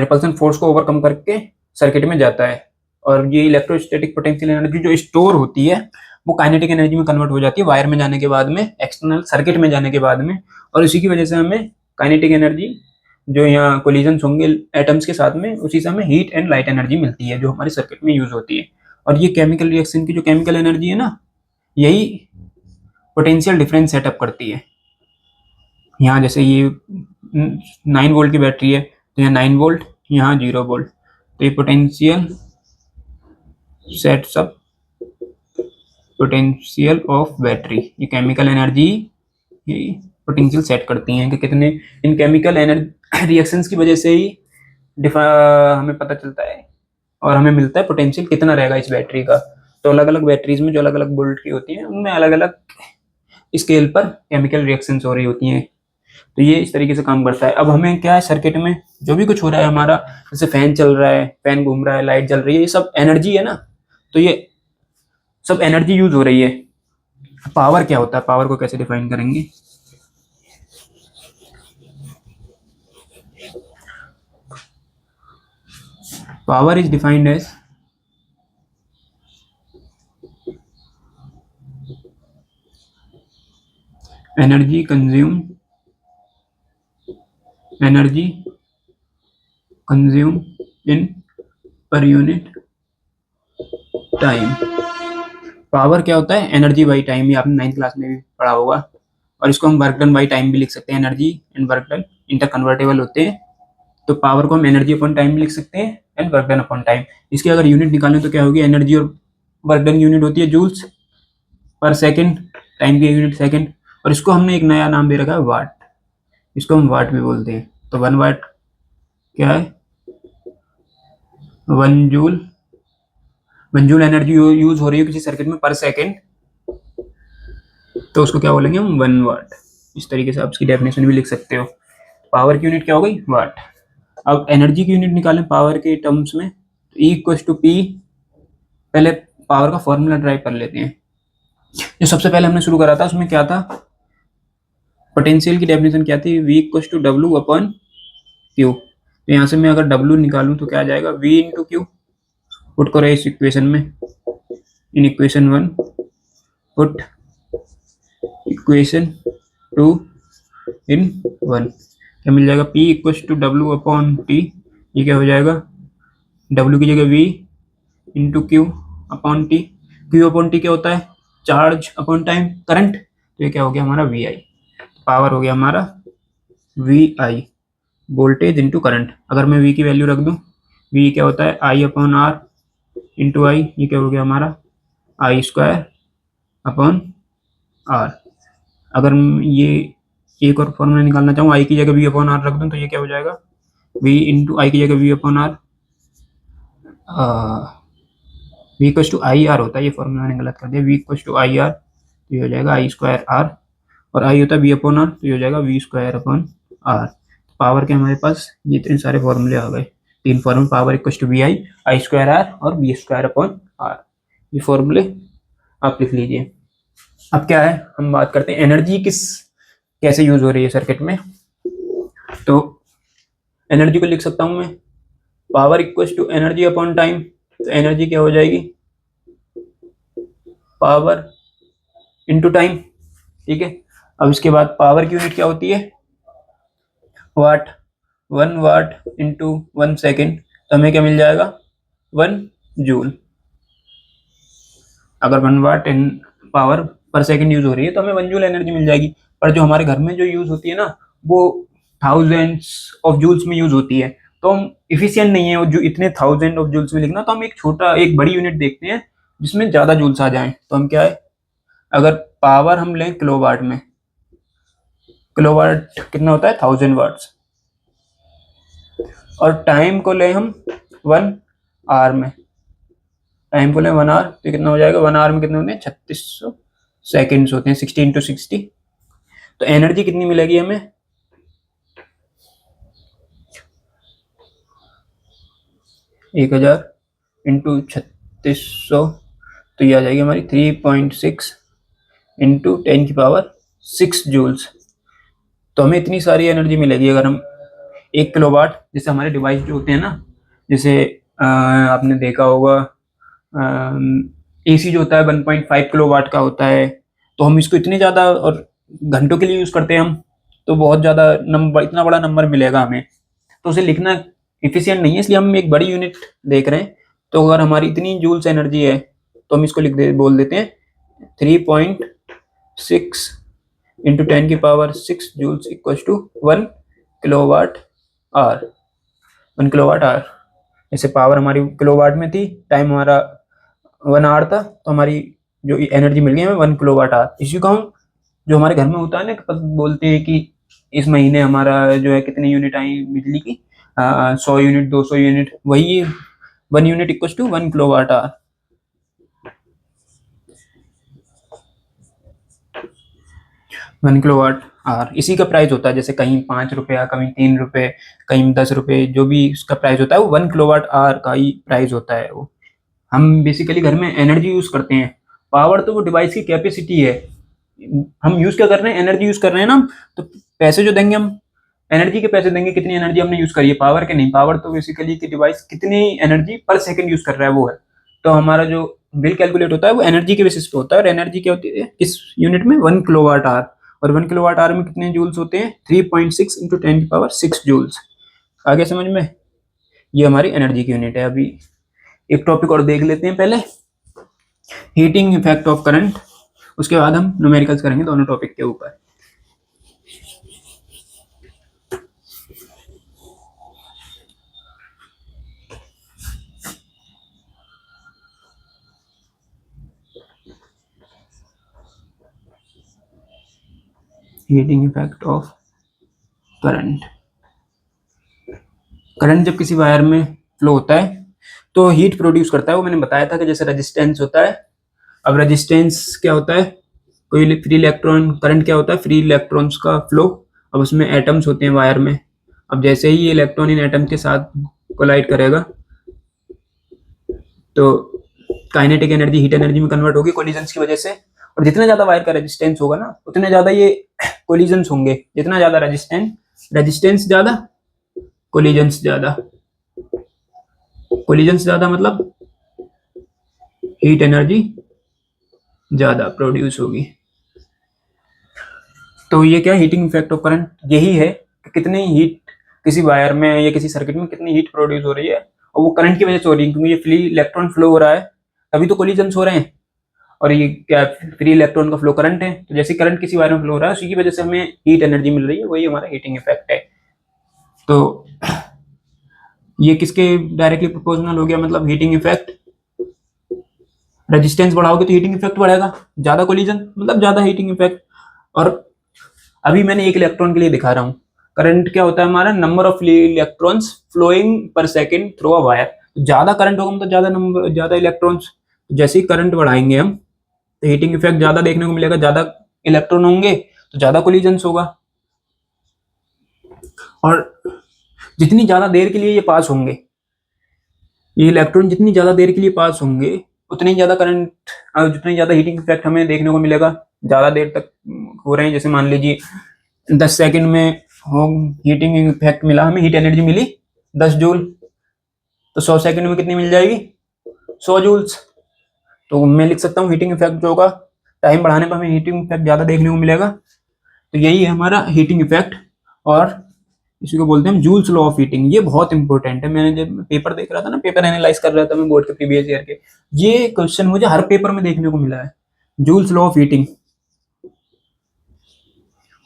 रिपल्सन फोर्स को ओवरकम करके सर्किट में जाता है। और ये इलेक्ट्रोस्टैटिक पोटेंशियल एनर्जी जो स्टोर होती है वो काइनेटिक एनर्जी में कन्वर्ट हो जाती है वायर में जाने के बाद में, एक्सटर्नल सर्किट में जाने के बाद में। और इसी की वजह से हमें काइनेटिक एनर्जी, जो यहाँ कोलिजन्स होंगे एटम्स के साथ में, उसी से हमें हीट एंड लाइट एनर्जी मिलती है, जो हमारे सर्किट में यूज होती है। और ये केमिकल रिएक्शन की जो केमिकल एनर्जी है ना, यही पोटेंशियल डिफरेंस सेटअप करती है। यहाँ जैसे ये 9 वोल्ट की बैटरी है, तो यहाँ 9 वोल्ट, यहाँ 0 वोल्ट, तो ये potential sets up potential of battery. ये केमिकल एनर्जी पोटेंशियल सेट करती हैं कि कितने, इन केमिकल एनर्जी रिएक्शंस की वजह से ही हमें पता चलता है और हमें मिलता है पोटेंशियल कितना रहेगा इस बैटरी का। तो अलग अलग बैटरीज में जो अलग अलग वोल्ट की होती हैं, उनमें अलग अलग स्केल पर केमिकल रिएक्शंस हो रही होती हैं। तो ये इस तरीके से काम करता है। अब हमें क्या है, सर्किट में जो भी कुछ हो रहा है हमारा, जैसे फैन चल रहा है, फैन घूम रहा है, लाइट जल रही है, ये सब एनर्जी है ना, तो ये सब एनर्जी यूज हो रही है। पावर क्या होता है, पावर को कैसे डिफाइन करेंगे? Power is defined as energy consume in per unit time. Power क्या होता है? एनर्जी बाई टाइम, ये आपने 9th क्लास में भी पढ़ा होगा। और इसको हम वर्क डन बाई टाइम भी लिख सकते हैं, energy and work done inter convertible होते हैं। तो पावर को हम एनर्जी अपॉन टाइम भी लिख सकते हैं and work done upon time. इसकी अगर यूनिट निकालें तो क्या होगी? एनर्जी और वर्क डन यूनिट होती है जूल्स पर सेकेंड, टाइम की यूनिट सेकेंड। और इसको हमने एक नया नाम दे रखा है वाट, इसको हम वाट भी बोलते हैं। तो 1 वाट क्या है? 1 जूल एनर्जी यूज हो रही है किसी सर्किट में पर सेकेंड, तो उसको क्या बोलेंगे हम? 1 वाट। इस तरीके से आप इसकी डेफिनेशन भी लिख सकते हो। पावर की यूनिट क्या हो गई? वाट। अब एनर्जी की यूनिट निकालें पावर के टर्म्स में, तो E इक्वल टू पी, पहले पावर का फॉर्मूला ड्राइव कर लेते हैं। जो सबसे पहले हमने शुरू करा था उसमें क्या था? पोटेंशियल की डेफिनेशन क्या थी, V equals to W upon Q। तो यहाँ से मैं अगर W निकालूं तो क्या आ जाएगा, V इंटू Q। पुट करो इस इक्वेशन में, in equation 1 put equation 2 in 1, क्या मिल जाएगा, P equals to W upon T। ये क्या हो जाएगा, W की जगह V into Q upon T। Q upon T क्या होता है, चार्ज अपॉन टाइम करंट। तो ये क्या हो गया हमारा VI, पावर हो गया हमारा VI, वोल्टेज इंटू करंट। अगर मैं V की वैल्यू रख दूं, V क्या होता है I अपॉन R इंटू आई, ये क्या हो गया हमारा I स्क्वायर अपॉन R। अगर ये एक और फॉर्मूला निकालना चाहूँ, I की जगह V अपॉन R रख दूं तो ये क्या हो जाएगा, V इंटू आई की जगह V upon R, V equals to I R होता है, ये फॉर्मूला मैंने गलत कर दिया, V equals to I R, तो ये हो जाएगा I स्क्वायर R, और I होता है V अपॉन R, तो ये हो जाएगा V square upon R। Power के हमारे पास ये इतने सारे फॉर्मूले आ गए, तीन फॉर्मूले, power equals to VI, I square R और V स्क्वायर अपॉन R। ये फॉर्मूले आप लिख लीजिए। अब क्या है, हम बात करते हैं एनर्जी कैसे यूज हो रही है सर्किट में। तो एनर्जी को लिख सकता हूं मैं, power equals to energy upon time. तो एनर्जी क्या हो जाएगी, पावर इंटू टाइम, ठीक है। अब इसके बाद पावर की यूनिट क्या होती है, वाट, 1 वाट इंटू 1 सेकेंड, तो हमें क्या मिल जाएगा, 1 जूल। अगर 1 वाट इन पावर पर सेकेंड यूज हो रही है तो हमें 1 जूल एनर्जी मिल जाएगी। पर जो हमारे घर में जो यूज होती है ना, वो थाउजेंड्स ऑफ जूल्स में यूज होती है, तो हम इफिशियंट नहीं है जो इतने थाउजेंड ऑफ जूल्स में लिखना, तो हम एक बड़ी यूनिट देखते हैं जिसमें ज्यादा जूल्स आ जाएं। तो हम क्या है, अगर पावर हम लें किलोवाट में, किलोवाट कितना होता है 1000 वाट्स, और टाइम को लें हम 1 आवर में, टाइम को लें 1 आवर, तो कितना हो जाएगा, 1 आवर में कितने होते हैं 3600 सेकेंड्स होते हैं, 60 इंटू 60। तो एनर्जी कितनी मिलेगी हमें, 1000 इंटू 3600, तो ये आ जाएगी हमारी 3.6 इंटू 10 की पावर 6 जूल्स। तो हमें इतनी सारी एनर्जी मिलेगी अगर हम 1 किलोवाट, जैसे हमारे डिवाइस जो होते हैं ना, जैसे आपने देखा होगा एसी जो होता है 1.5 किलोवाट का होता है, तो हम इसको इतने ज़्यादा और घंटों के लिए यूज़ करते हैं हम, तो बहुत ज़्यादा नंबर, इतना बड़ा नंबर मिलेगा हमें, तो उसे लिखना इफिशियंट नहीं है, इसलिए हम एक बड़ी यूनिट देख रहे हैं। तो अगर हमारी इतनी जूल्स एनर्जी है तो हम इसको बोल देते हैं 3.6 इंटू 10 की power 6 joules equals to 1 kilowatt hour, 1 kilowatt hour. जैसे पावर हमारी किलोवाट में थी, टाइम हमारा 1 आवर था, तो हमारी जो एनर्जी मिल गई हमें 1 किलोवाट आवर। इसी को हम, जो हमारे घर में होता है ना, बोलते हैं कि इस महीने हमारा जो है कितनी यूनिट आई बिजली की, 100 यूनिट, 200 यूनिट, वही 1 unit equals to 1 kilowatt hour. 1 kilowatt hour, इसी का प्राइस होता है, जैसे कहीं 5 रुपया, कहीं 3 रुपये, कहीं 10 रुपये, जो भी उसका प्राइस होता है वो 1 किलोवाट आवर का ही प्राइस होता है। वो हम बेसिकली घर में एनर्जी यूज करते हैं, पावर तो वो डिवाइस की कैपेसिटी है, हम यूज क्या कर रहे हैं, एनर्जी यूज कर रहे हैं ना। तो पैसे जो देंगे हम, एनर्जी के पैसे देंगे, कितनी एनर्जी हमने यूज करी है, पावर के नहीं। पावर तो बेसिकली कि डिवाइस कितनी एनर्जी पर सेकंड यूज कर रहा है वो है। तो हमारा जो बिल कैलकुलेट होता है वो एनर्जी के बेसिस पे होता है, और एनर्जी क्या होती है इस यूनिट में, 1 किलोवाट आवर, और 1 किलोवाट आवर में कितने जूल्स होते हैं, 3.6 इंटू 10 की पावर 6 जूल्स। आगे समझ में, ये हमारी एनर्जी की यूनिट है। अभी एक टॉपिक और देख लेते हैं पहले, हीटिंग इफेक्ट ऑफ करंट, उसके बाद हम न्यूमेरिकल्स करेंगे दोनों टॉपिक के ऊपर। Heating effect of current, current जब किसी वायर में फ्लो होता है तो हीट प्रोड्यूस करता है। वो मैंने बताया था कि जैसे रेजिस्टेंस होता है। अब रेजिस्टेंस क्या होता है, कोई फ्री इलेक्ट्रॉन, करंट क्या होता है, फ्री इलेक्ट्रॉन्स का फ्लो। अब उसमें एटम्स होते हैं वायर में, अब जैसे ही ये इलेक्ट्रॉन इन एटम के साथ कोलाइड करेगा तो काइनेटिक एनर्जी हीट एनर्जी में कन्वर्ट होगी कोलिजन्स की वजह से। और जितना ज्यादा वायर का रेजिस्टेंस होगा ना, उतने ज्यादा ये कोलिजन्स होंगे, जितना ज़्यादा रेजिस्टेंस ज़्यादा, कोलिजन्स ज़्यादा। कोलिजन्स ज़्यादा मतलब हीट एनर्जी ज़्यादा प्रोड्यूस होगी। तो ये क्या हीटिंग इफेक्ट ऑफ करंट यही है कि कितनी हीट किसी वायर में या किसी सर्किट में कितनी हीट प्रोड्यूस हो रही है, और वो करंट की वजह से हो रही है, क्योंकि ये फ्री इलेक्ट्रॉन फ्लो हो रहा है, तभी तो कोलिजन्स हो रहे हैं। और ये क्या फ्री इलेक्ट्रॉन का फ्लो करंट है, तो जैसे करंट किसी वायर में फ्लो हो रहा है उसी की वजह से हमें हीट एनर्जी मिल रही है, वही हमारा हीटिंग इफेक्ट है। तो ये किसके डायरेक्टली प्रोपोर्शनल हो गया, मतलब हीटिंग इफेक्ट। रेजिस्टेंस बढ़ाओगे तो हीटिंग इफेक्ट बढ़ेगा, ज्यादा कोलिजन मतलब ज्यादा हीटिंग इफेक्ट। और अभी मैंने एक इलेक्ट्रॉन के लिए दिखा रहा हूँ, करंट क्या होता है हमारा, number of electrons flowing per second through a wire. ज्यादा करंट होगा मतलब ज्यादा इलेक्ट्रॉन्स, जैसे ही करंट बढ़ाएंगे हम तो हीटिंग इफेक्ट ज्यादा देखने को मिलेगा, ज्यादा इलेक्ट्रॉन होंगे तो ज्यादा कोलिजन्स होगा। और जितनी ज्यादा देर के लिए ये पास होंगे, ये इलेक्ट्रॉन जितनी ज्यादा देर के लिए पास होंगे उतनी ज्यादा करंट, जितनी ज्यादा हीटिंग इफेक्ट हमें देखने को मिलेगा। ज्यादा देर तक हो रहे हैं, जैसे मान लीजिए 10 सेकंड में हीटिंग इफेक्ट मिला, हमें हीट एनर्जी मिली 10 जूल, तो 100 सेकंड में कितनी मिल जाएगी, 100 जूल्स। तो मैं लिख सकता हूँ हीटिंग इफेक्ट जो होगा, टाइम बढ़ाने पर हमें हीटिंग इफेक्ट ज्यादा देखने को मिलेगा। तो यही है हमारा हीटिंग इफेक्ट, और इसी को बोलते हैं जूल्स लॉ ऑफ हीटिंग। ये बहुत इंपॉर्टेंट है, मैंने जब पेपर देख रहा था ना, पेपर एनालाइज कर रहा था मैं बोर्ड के प्रीवियस ईयर के, ये क्वेश्चन मुझे हर पेपर में देखने को मिला है। जूल्स लॉ ऑफ हीटिंग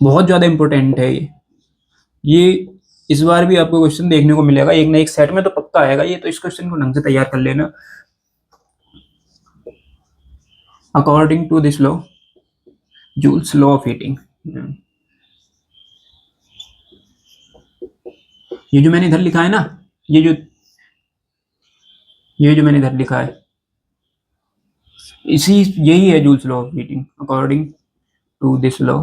बहुत ज्यादा इंपॉर्टेंट है ये इस बार भी आपको क्वेश्चन देखने को मिलेगा, एक ना एक सेट में तो पक्का आएगा ये, तो इस क्वेश्चन को ढंग से तैयार कर लेना। According to this law, joule's law of heating, ये जो मैंने इधर लिखा है ना, ये जो मैंने इधर लिखा है, यही है joule's law of heating according to this law.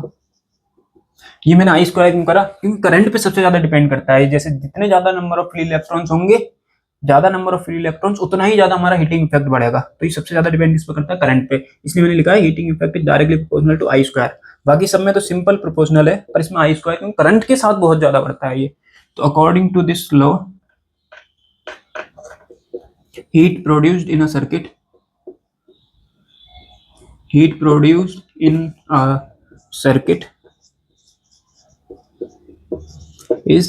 ये मैंने आई स्क्वायर क्यों करा, क्योंकि करंट पे सबसे ज्यादा डिपेंड करता है। जैसे जितने ज्यादा नंबर ऑफ फ्री इलेक्ट्रॉन्स होंगे, ज्यादा नंबर ऑफ फ्री इलेक्ट्रॉन्स, उतना ही ज्यादा हमारा हीटिंग इफेक्ट बढ़ेगा। तो ये सबसे ज्यादा डिपेंड किस पे करता है, करंट पे, इसलिए मैंने लिखा है heating effect is directly proportional to I square. बाकी सब में तो सिंपल प्रोपोर्शनल है, पर इसमें आई स्क्वायर क्योंकि करंट के साथ बहुत ज्यादा बढ़ता है ये। तो according to this law, heat produced in a circuit is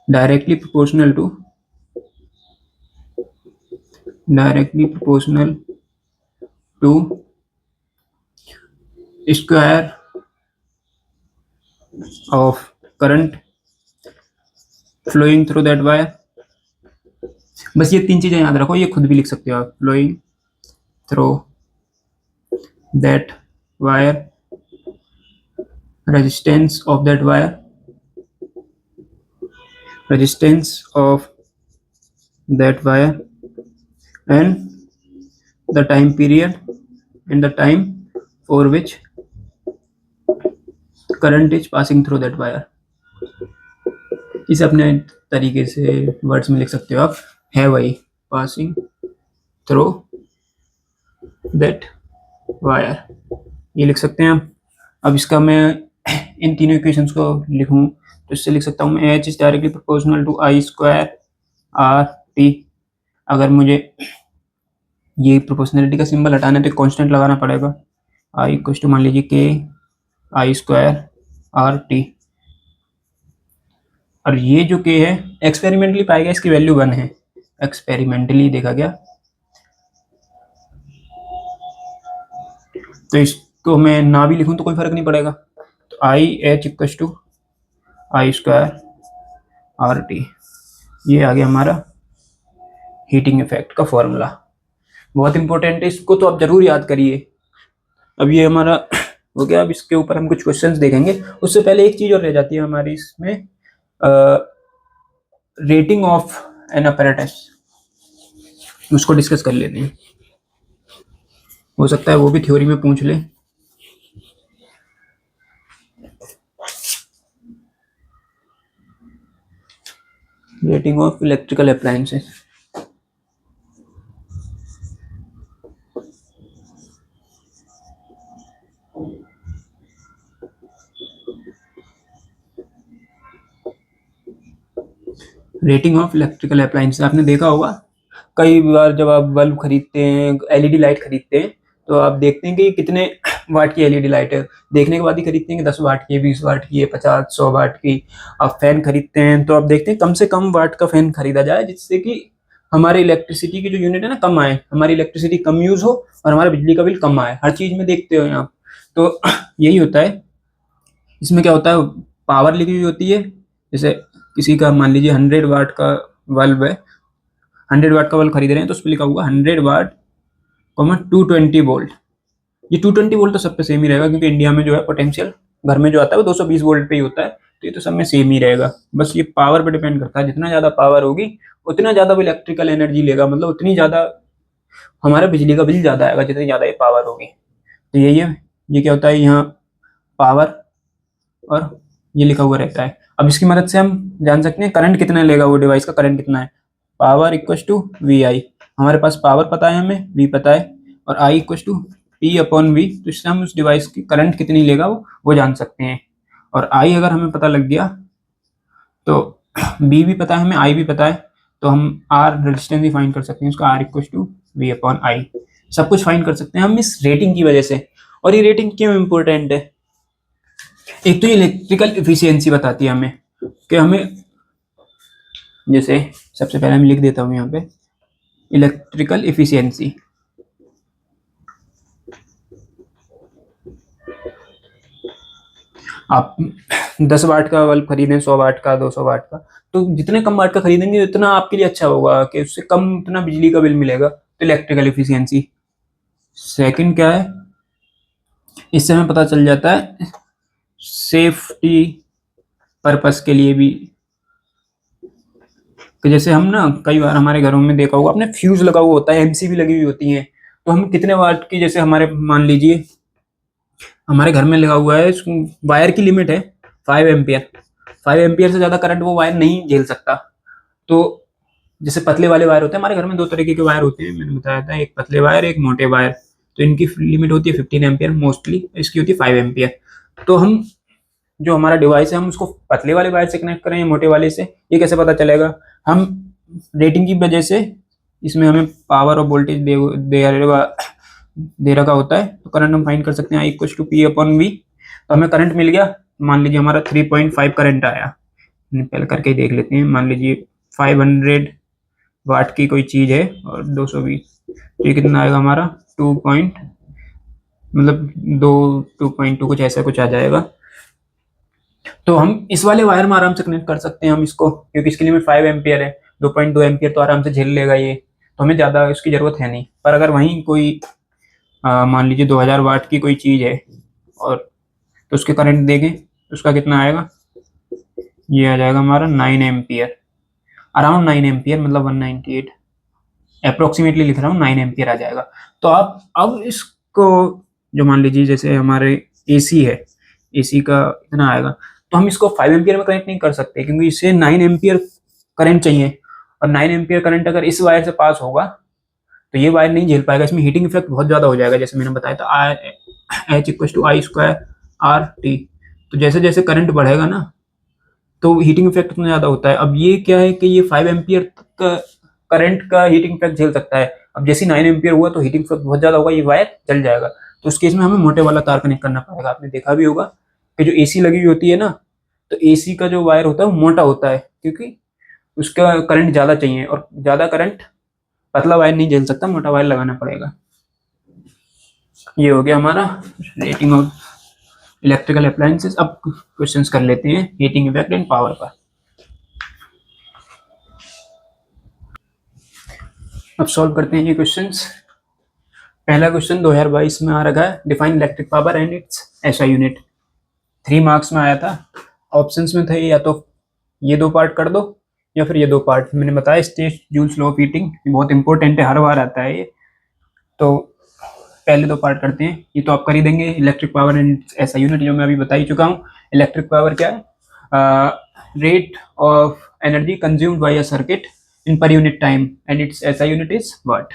directly proportional to square of current flowing through that wire। बस ये तीन चीजें याद रखो, ये खुद भी लिख सकते हो आप, flowing through that wire, resistance of that wire, and the time period and the time for which current is passing through that wire। इसे अपने तरीके से वर्ड्स में लिख सकते हो आप, है वही पासिंग थ्रू दैट वायर, ये लिख सकते हैं आप। अब इसका मैं इन तीनों इक्वेशंस को लिखूं तो इससे लिख सकता हूँ मैं, H is directly proportional to I square R T. अगर मुझे ये प्रोपोर्शनलिटी का सिंबल हटाना है तो कांस्टेंट लगाना पड़ेगा, आई इक्वल टू मान लीजिए के आई स्क्वायर आर टी। और ये जो के है एक्सपेरिमेंटली पाया गया, इसकी वैल्यू 1 है, एक्सपेरिमेंटली देखा गया। तो इसको मैं ना भी लिखूं तो कोई फर्क नहीं पड़ेगा। तो I H equal to I square R T, ये आ गया हमारा हीटिंग इफेक्ट का फॉर्मूला। बहुत इंपॉर्टेंट है, इसको तो आप जरूर याद करिए। अब ये हमारा हो गया, अब इसके ऊपर हम कुछ क्वेश्चंस देखेंगे। उससे पहले एक चीज और रह जाती है हमारी इसमें, रेटिंग ऑफ एन अपैरेटस, उसको डिस्कस कर लेते हैं, हो सकता है वो भी थ्योरी में पूछ ले। Rating of electrical appliances, rating of electrical appliance आपने देखा होगा कई बार जब आप बल्ब खरीदते हैं, एलईडी लाइट खरीदते हैं, तो आप देखते हैं कि कितने वाट की एलईडी लाइट है। देखने के बाद ही खरीदते हैं कि 10 वाट की है, 20 वाट की है, 50 100 वाट की। आप फैन खरीदते हैं तो आप देखते हैं कम से कम वाट का फैन खरीदा जाए, जिससे कि हमारे इलेक्ट्रिसिटी की जो यूनिट है ना कम आए, हमारी इलेक्ट्रिसिटी कम यूज हो और हमारा बिजली का बिल कम आए। हर चीज में देखते हो आप, तो यही होता है। इसमें क्या होता है, पावर लिखी हुई होती है। जैसे किसी का मान लीजिए 100 वाट का बल्ब है, 100 वाट का बल्ब खरीद रहे हैं तो उस पर लिखा हुआ 100 वाट 220 वोल्ट। ये 220 वोल्ट तो सब पे सेम ही रहेगा, क्योंकि इंडिया में जो है पोटेंशियल घर में जो आता है वो 220 वोल्ट पे ही होता है, तो ये तो सब में सेम ही रहेगा। बस ये पावर पे डिपेंड करता है, जितना ज़्यादा पावर होगी उतना ज़्यादा वो इलेक्ट्रिकल एनर्जी लेगा, मतलब उतनी ज़्यादा हमारा बिजली का बिल ज़्यादा आएगा जितनी ज़्यादा ये पावर होगी। तो यही है, ये क्या होता है यहाँ पावर और ये लिखा हुआ रहता है। अब इसकी मदद से हम जान सकते हैं करंट कितना लेगा, वो डिवाइस का करंट कितना है। पावर इक्वल टू वी आई, हमारे पास पावर पता है, हमें वी पता है, और I equal to P upon V, तो इससे हम उस डिवाइस की करंट कितनी लेगा वो जान सकते हैं। और आई अगर हमें पता लग गया तो बी भी पता है हमें, आई भी पता है, तो हम आर रेजिस्टेंस भी फाइंड कर सकते हैं, उसका R equal to V upon I. सब कुछ फाइंड कर सकते हैं हम इस रेटिंग की वजह से। और ये रेटिंग क्यों इम्पोर्टेंट है, एक तो ये इलेक्ट्रिकल इफिशियंसी बताती है हमें कि हमें, जैसे सबसे पहले मैं लिख देता हूँ यहाँ पे इलेक्ट्रिकल इफिशियंसी। आप 10 वाट का बल्ब खरीदें, 100 वाट का, 200 वाट का, तो जितने कम वाट का खरीदेंगे उतना आपके लिए अच्छा होगा कि उससे कम उतना बिजली का बिल मिलेगा। तो इलेक्ट्रिकल इफिशियंसी। सेकंड क्या है, इससे हमें पता चल जाता है सेफ्टी पर्पस के लिए भी, कि जैसे हम ना कई बार हमारे घरों में देखा होगा आपने, फ्यूज लगा हुआ होता है, एमसीबी लगी हुई होती है, तो हम कितने वाट की, जैसे हमारे मान लीजिए हमारे घर में लगा हुआ है, वायर की लिमिट है 5 एम्पियर। 5 एम्पियर से ज्यादा करंट वो वायर नहीं झेल सकता। तो जैसे पतले वाले वायर होते हैं, हमारे घर में दो तरीके के वायर होते हैं, मैंने बताया था, एक पतले वायर एक मोटे वायर। तो इनकी लिमिट होती है 15 एम्पियर मोस्टली, इसकी होती है 5 एम्पियर। तो हम जो हमारा डिवाइस है हम उसको पतले वाले वायर से कनेक्ट करें या मोटे वाले से, ये कैसे पता चलेगा, हम रेटिंग की वजह से इसमें हमें पावर और वोल्टेज दे रखा होता है, तो करंट हम फाइंड कर सकते हैं I equal to P upon V. तो हमें करंट मिल गया, मान लीजिए हमारा 3.5 करंट आया, पहले करके देख लेते हैं। मान लीजिए 500 वाट की कोई चीज है और 220, तो ये कितना आएगा हमारा 2 पॉइंट, मतलब 2.2 कुछ ऐसा कुछ आ जाएगा। तो हम इस वाले वायर में आराम से कनेक्ट कर सकते हैं हम इसको, क्योंकि इसकी लिमिट 5 एम्पियर है, 2.2 एम्पियर तो आराम से झेल लेगा ये, तो हमें ज़्यादा इसकी ज़रूरत है नहीं। पर अगर वहीं कोई मान लीजिए 2000 वाट की कोई चीज़ है और तो उसके करंट देखें, उसका कितना आएगा, ये आ जाएगा हमारा 9 एम्पियर, अराउंड 9 एम्पियर, मतलब 198 अप्रोक्सीमेटली लिख रहा हूँ, 9 एम्पियर आ जाएगा। तो आप अब इसको जो मान लीजिए जैसे हमारे एसी है, एसी का इतना आएगा, तो हम इसको 5 एम्पियर में कनेक्ट नहीं कर सकते, क्योंकि इसे 9 एम्पियर करंट चाहिए, और 9 एम्पियर करंट अगर इस वायर से पास होगा तो ये वायर नहीं झेल पाएगा, इसमें हीटिंग इफेक्ट बहुत ज़्यादा हो जाएगा। जैसे मैंने बताया था H equal to I square R T, तो जैसे जैसे करंट बढ़ेगा ना तो हीटिंग इफेक्ट उतना ज़्यादा होता है। अब ये क्या है कि ये 5 एम्पियर का करंट का हीटिंग इफेक्ट झेल सकता है, अब जैसे 9 एम्पियर हुआ तो हीटिंग इफेक्ट बहुत ज़्यादा होगा, ये वायर जल जाएगा। तो उस केस में हमें मोटे वाला तार कनेक्ट करना पड़ेगा। आपने देखा भी होगा कि जो एसी लगी हुई होती है ना, तो एसी का जो वायर होता है वो मोटा होता है, क्योंकि उसका करंट ज़्यादा चाहिए, और ज़्यादा करंट पतला वायर नहीं झेल सकता, मोटा वायर लगाना पड़ेगा। ये हो गया हमारा रेटिंग ऑफ इलेक्ट्रिकल अप्लायंसेस। अब क्वेश्चंस कर लेते हैं हीटिंग इफेक्ट एंड पावर का। अब सॉल्व करते हैं ये क्वेश्चंस। पहला क्वेश्चन 2022 में आ रखा है, define electric power and its SI unit. 3 marks में आया था। ऑप्शंस में थे या तो ये दो पार्ट कर दो या फिर ये दो पार्ट। मैंने बताया state joules law of heating बहुत इंपॉर्टेंट है, हर बार आता है ये। तो पहले दो पार्ट करते हैं, ये तो आप कर ही देंगे। Electric power and SI unit जो मैं अभी बता ही चुका हूँ। इलेक्ट्रिक पावर क्या है, rate of energy consumed by a circuit in per unit time, and its SI unit is watt.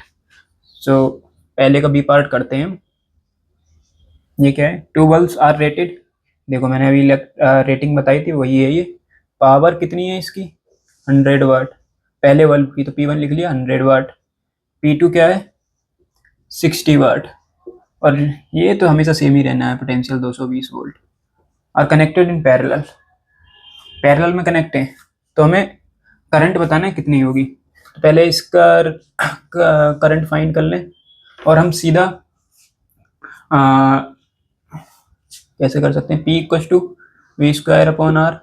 So पहले का बी पार्ट करते हैं। ये क्या है, टू बल्ब्स आर रेटेड। देखो मैंने अभी रेटिंग बताई थी, वही है ये। पावर कितनी है इसकी, 100 वाट पहले बल्ब की, तो P1 लिख लिया 100 वाट, P2 क्या है 60 वाट, और ये तो हमेशा सेम ही रहना है, पोटेंशियल 220 वोल्ट, और कनेक्टेड इन पैरेलल, पैरेलल में कनेक्ट है, तो हमें करंट बताना है कितनी होगी। तो पहले इसका करंट फाइंड कर लें, और हम सीधा कैसे कर सकते हैं, P equal to V square upon R,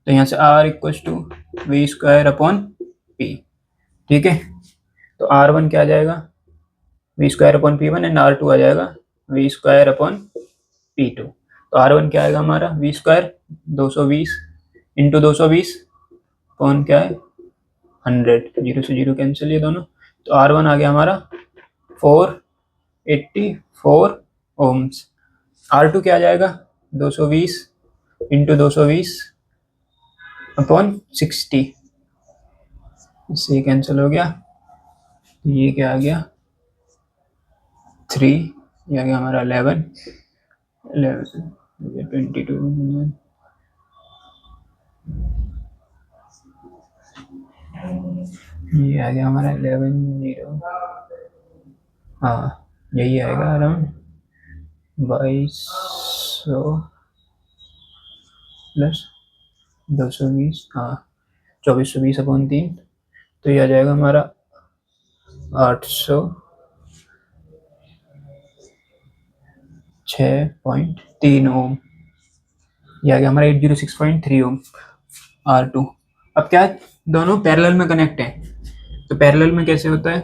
तो यहाँ से R equal to V square upon P, ठीक है। तो R1 क्या आ जाएगा V square upon P1, and R2 आ जाएगा वी स्क्वायर अपॉन P2। तो R1 क्या आएगा हमारा वी स्क्वायर 220 इंटू 220 अपॉन क्या है 100, जीरो से जीरो कैंसिल ये दोनों, तो R1 आ गया हमारा 484 ओम्स। R2 क्या आ जाएगा 220 इंटू 220 अपॉन 60, इससे कैंसिल हो गया, ये क्या आ गया 3, ये आ गया हमारा 11 22, ये आ गया हमारा 11 0, हाँ यही आएगा अराउंड 2200 प्लस 220, हाँ 2420 अपॉन 3, तो ये आ जाएगा हमारा 806.3 ओम, ये आ गया हमारा 806.3 ओम R2। अब क्या है दोनों पैरेलल में कनेक्ट है, तो पैरेलल में कैसे होता है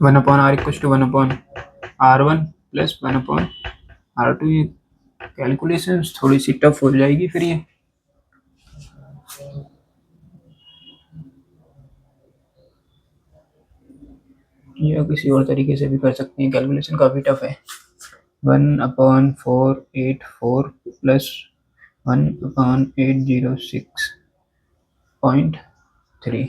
1 upon R equal to 1 upon R1 plus 1 upon R2। ये कैलकुलेशन थोड़ी सी टफ हो जाएगी फिर, ये या किसी और तरीके से भी कर सकते हैं, कैलकुलेशन काफ़ी टफ है। 1 अपॉन 484 प्लस 1 अपॉन 806.3,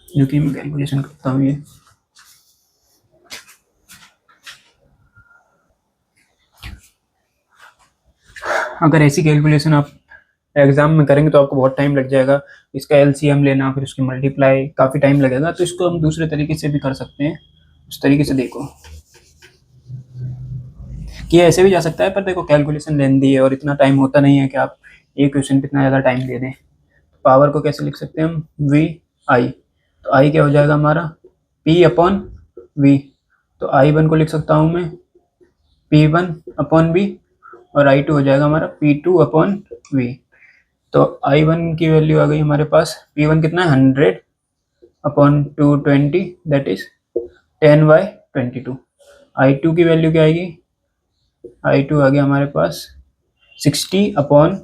जो कि मैं कैलकुलेशन करता हूँ ये, अगर ऐसी कैलकुलेशन आप एग्जाम में करेंगे तो आपको बहुत टाइम लग जाएगा, इसका एलसीएम लेना फिर उसकी मल्टीप्लाई काफ़ी टाइम लगेगा, तो इसको हम दूसरे तरीके से भी कर सकते हैं। उस तरीके से देखो कि ऐसे भी जा सकता है, पर देखो कैलकुलेशन लेंदी है और इतना टाइम होता नहीं है कि आप एक क्वेश्चन पे इतना ज़्यादा टाइम दे दें। पावर को कैसे लिख सकते हैं हम वी आई, तो आई क्या हो जाएगा हमारा पी अपॉन वी, तो I1 को लिख सकता हूँ मैं P1 अपॉन वी, और I2 हो जाएगा हमारा P2 अपॉन वी। तो I1 की वैल्यू आ गई हमारे पास, P1 कितना है 100 अपॉन 220, दैट इज 10/22। I2 की वैल्यू क्या आएगी, I2 आ गया हमारे पास 60 अपॉन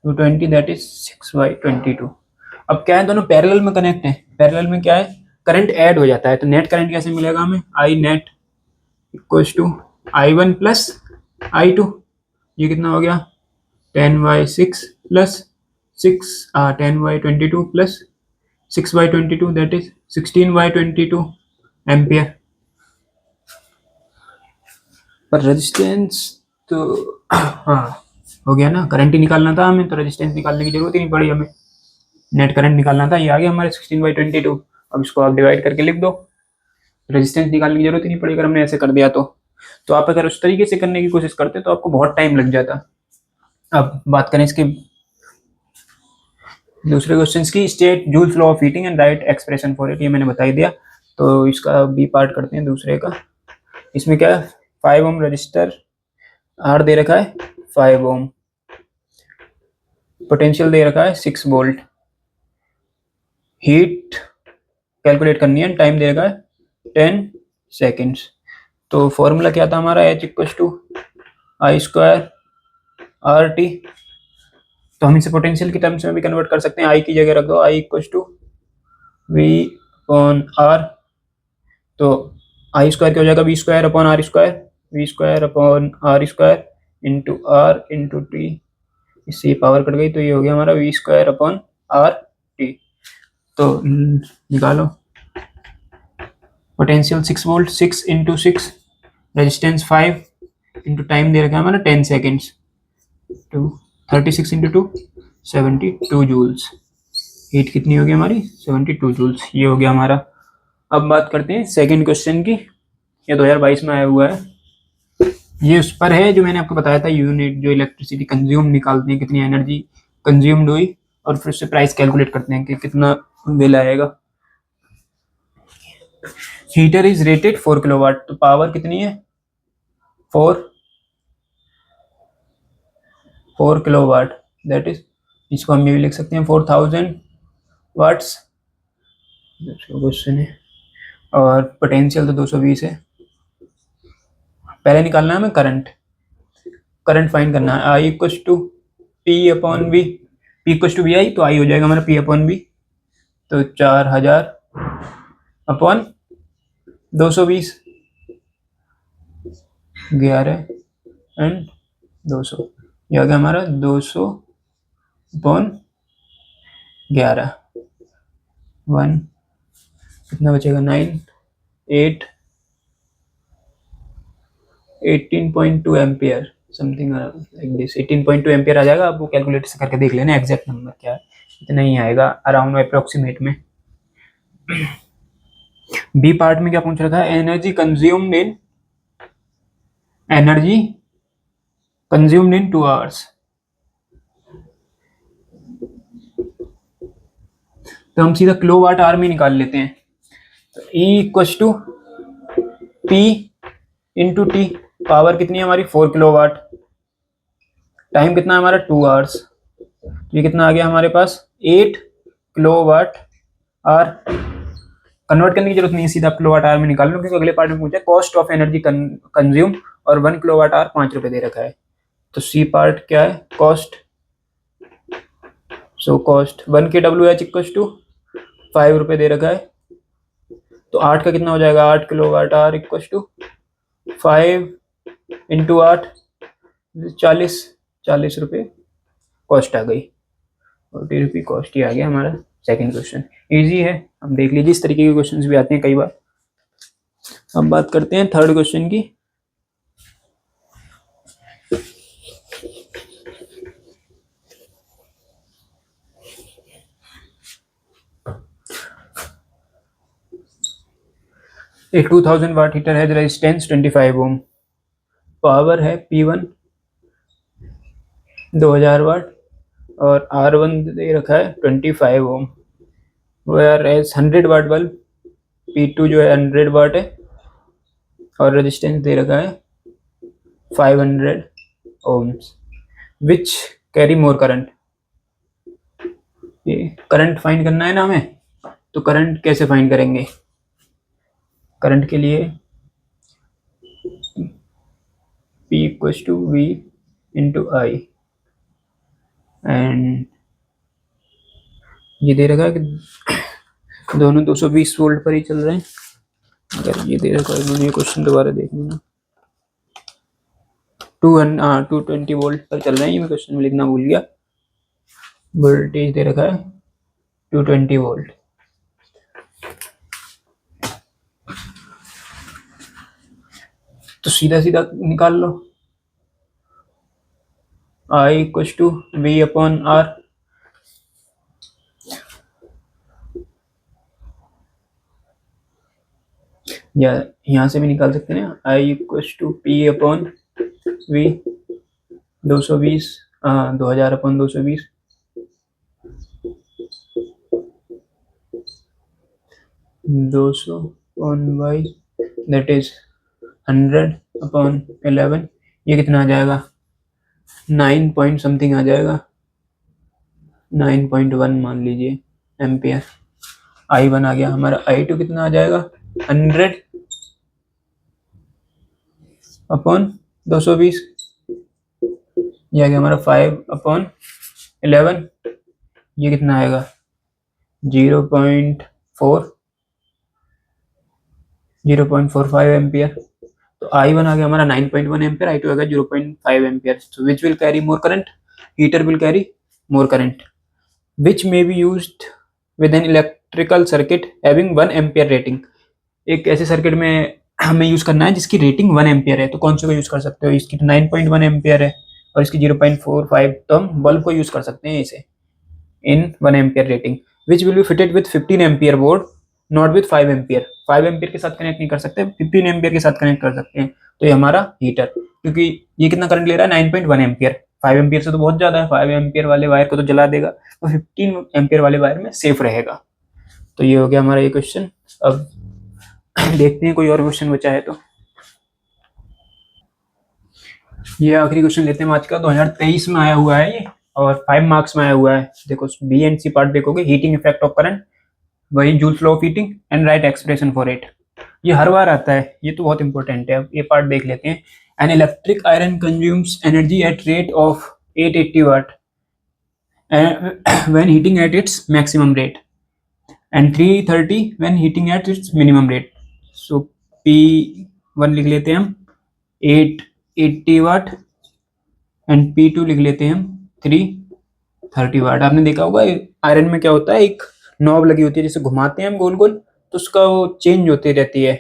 220, दैट इज 6/22। अब क्या है दोनों पैरेलल में कनेक्ट है, पैरेलल में क्या है करंट ऐड हो जाता है, तो नेट करंट कैसे मिलेगा हमें, I net equals to I1 plus I2, ये कितना हो गया 10/6 plus 10/22 plus 6/22, that is 16/22 ampere. पर रेजिस्टेंस तो हाँ हो गया ना, करंट ही निकालना था हमें, तो रेजिस्टेंस निकालने की जरूरत ही नहीं पड़ी हमें, नेट करंट निकालना था, ये आ गया हमारे 16/22। अब इसको आप डिवाइड करके लिख दो, रेजिस्टेंस निकालने की जरूरत ही नहीं पड़ी अगर हमने ऐसे कर दिया तो आप अगर उस तरीके से करने की कोशिश करते तो आपको बहुत टाइम लग जाता। अब बात करें इसके दूसरे क्वेश्चन की, state joules law of heating and right expression for it, ये मैंने बता ही दिया, तो इसका बी पार्ट करते हैं दूसरे का। इसमें क्या है 5 ओम रजिस्टर, आर दे रखा है 5 ओम, पोटेंशियल दे रखा है 6 वोल्ट, हीट कैलकुलेट करनी है, टाइम दे रखा है 10 सेकेंड्स। तो फॉर्मूला क्या था हमारा H equal to I square R T, तो हम इसे पोटेंशियल की टर्म्स में भी कन्वर्ट कर सकते हैं, आई की जगह रख दो, I equal to V upon R, तो आई स्क्वायर क्या हो जाएगा V square upon R square, V square upon R square into R into T, इससे पावर कट गई, तो ये हो गया हमारा V square upon R T. तो निकालो potential 6 volt, 6 into 6, resistance 5 into time दे रखा है हमारा 10 सेकेंड्स, 36 इंटू 2 72 जूल्स। हीट कितनी होगी हमारी 72 जूल्स। ये हो गया हमारा। अब बात करते हैं सेकंड क्वेश्चन की। ये 2022 में आया हुआ है। ये उस पर है जो मैंने आपको बताया था, यूनिट जो इलेक्ट्रिसिटी कंज्यूम निकालते हैं, कितनी एनर्जी कंज्यूम्ड हुई, और फिर उससे प्राइस कैलकुलेट करते हैं कि कितना बिल आएगा। हीटर इज रेटेड 4 किलोवाट, तो पावर कितनी है 4 किलोवाट, दैट इज, इसको हम ये भी लिख सकते हैं 4000 वाट्स क्वेश्चन है। और पोटेंशियल तो 220 है। पहले निकालना है हमें करंट फाइंड करना है। I equal to P upon V, P equal to V I, तो आई हो जाएगा हमारा पी अपॉन वी, तो 4000 अपॉन 220, 11 एंड 200, ये आ गया हमारा 200 अपॉन 11, 1 कितना बचेगा 9 8 18.2 ampere something like this, 18.2 ampere आ जाएगा। आप वो कैलकुलेटर से करके देख लेना एग्जैक्ट नंबर क्या है, इतना ही आएगा अराउंड अप्रोक्सीमेट में। बी पार्ट में क्या पूछ रखा है, एनर्जी कंज्यूम्ड इन 2 आवर्स। तो हम सीधा किलोवाट आवर में निकाल लेते हैं। तो E equal to P into T, power कितनी है हमारी 4 किलोवाट, टाइम कितना है हमारा 2 आवर्स, तो ये कितना आ गया हमारे पास 8 किलोवाट आवर। कन्वर्ट करने की जरूरत नहीं है, सीधा किलोवाट आवर में निकाल लो, क्योंकि अगले पार्ट में पूछा कॉस्ट ऑफ एनर्जी कंज्यूम, और 1 किलोवाट आवर 5 रुपए दे रखा है। तो सी पार्ट क्या है, कॉस्ट। सो कॉस्ट 1 के डब्ल्यू एच इक्वल टू 5 रुपए दे रखा है, तो 8 का कितना हो जाएगा, 8 kilowatt hour equal to 5 into 8, 40 रुपये कॉस्ट आ गई, 40 रुपये कॉस्ट ही आ गया हमारा सेकंड क्वेश्चन। इजी है, हम देख लीजिए, इस तरीके के क्वेश्चंस भी आते हैं कई बार। अब बात करते हैं थर्ड क्वेश्चन की। एक 2000 वाट हीटर है, रेजिस्टेंस 25 ओम, पावर है P1 2000 वाट, और R1 दे रखा है 25 ohm, whereas 100 watt bulb P2 जो है 100 वाट है, और रेजिस्टेंस दे रखा है 500 ohms, which carry more current. ये करंट फाइंड करना है ना हमें, तो करंट कैसे फाइंड करेंगे, करंट के लिए P equal to V into I, and ये दे रखा है कि दोनों 220 वोल्ट पर ही चल रहे हैं। अगर ये दे रखा है, ये क्वेश्चन दोबारा देख लेना, 220 वोल्ट पर चल रहे हैं, ये मैं क्वेश्चन में लिखना भूल गया। वोल्टेज दे रखा है 220 वोल्ट। तो सीधा सीधा निकाल लो, I equal to V upon R, या यहाँ से भी निकाल सकते हैं, I equal to P upon V 220, 2000 upon 220, by that is 100 upon 11, ये कितना आ जाएगा 9 पॉइंट समथिंग आ जाएगा, 9.1 मान लीजिए एम्पियर। I1 आ गया हमारा, I2 कितना आ जाएगा 100 अपॉन 220, ये आ गया हमारा 5 अपॉन 11, ये कितना आएगा 0.45 एम्पियर। तो I1 आ गया हमारा 9.1 एम्पियर, I2 आ गया 0.5 ampere. So which will carry more current, heater will carry more current, which may be used with an electrical circuit having 1 ampere rating. एक ऐसे सर्किट में हमें यूज करना है जिसकी रेटिंग 1 एम्पियर है, तो कौन से को यूज कर सकते हो, इसकी तो 9.1 एम्पियर है और इसकी 0.45, तो हम बल्ब को यूज कर सकते हैं इसे इन 1 ampere rating, which will be fitted with 15 ampere board, not with 5 ampere. 5 ampere के साथ कनेक्ट नहीं कर सकते, 15 एम्पियर के साथ कनेक्ट कर सकते हैं। तो ये हमारा हीटर, क्योंकि ये कितना करंट ले रहा है 9.1 एम्पियर, 5 एम्पियर से तो बहुत ज्यादा है, 5 एम्पियर वाले वायर को तो जला देगा, तो 15 एम्पियर वाले वायर में सेफ रहेगा। तो ये हो गया हमारा ये क्वेश्चन। अब देखते हैं कोई और क्वेश्चन बचा है तो। ये आखिरी क्वेश्चन लेते हैं आज का, 2023 में आया हुआ है ये, और 5 मार्क्स में आया हुआ है। देखो बी एंड सी पार्ट देखोगे, हीटिंग इफेक्ट ऑफ करंट, वही joules law of heating and right expression for it. ये हर बार आता है, ये तो बहुत इंपॉर्टेंट है। अब ये पार्ट देख लेते हैं। An electric iron consumes energy at rate of 880 watt when heating at its maximum rate and 330 when heating at its minimum rate. So P1 लिख लेते हैं हम 880 वाट एंड P2 लिख लेते हैं हम 330 वाट। आपने देखा होगा आयरन में क्या होता है, एक नॉब लगी होती है, जैसे घुमाते हैं हम गोल गोल तो उसका वो चेंज होती रहती है,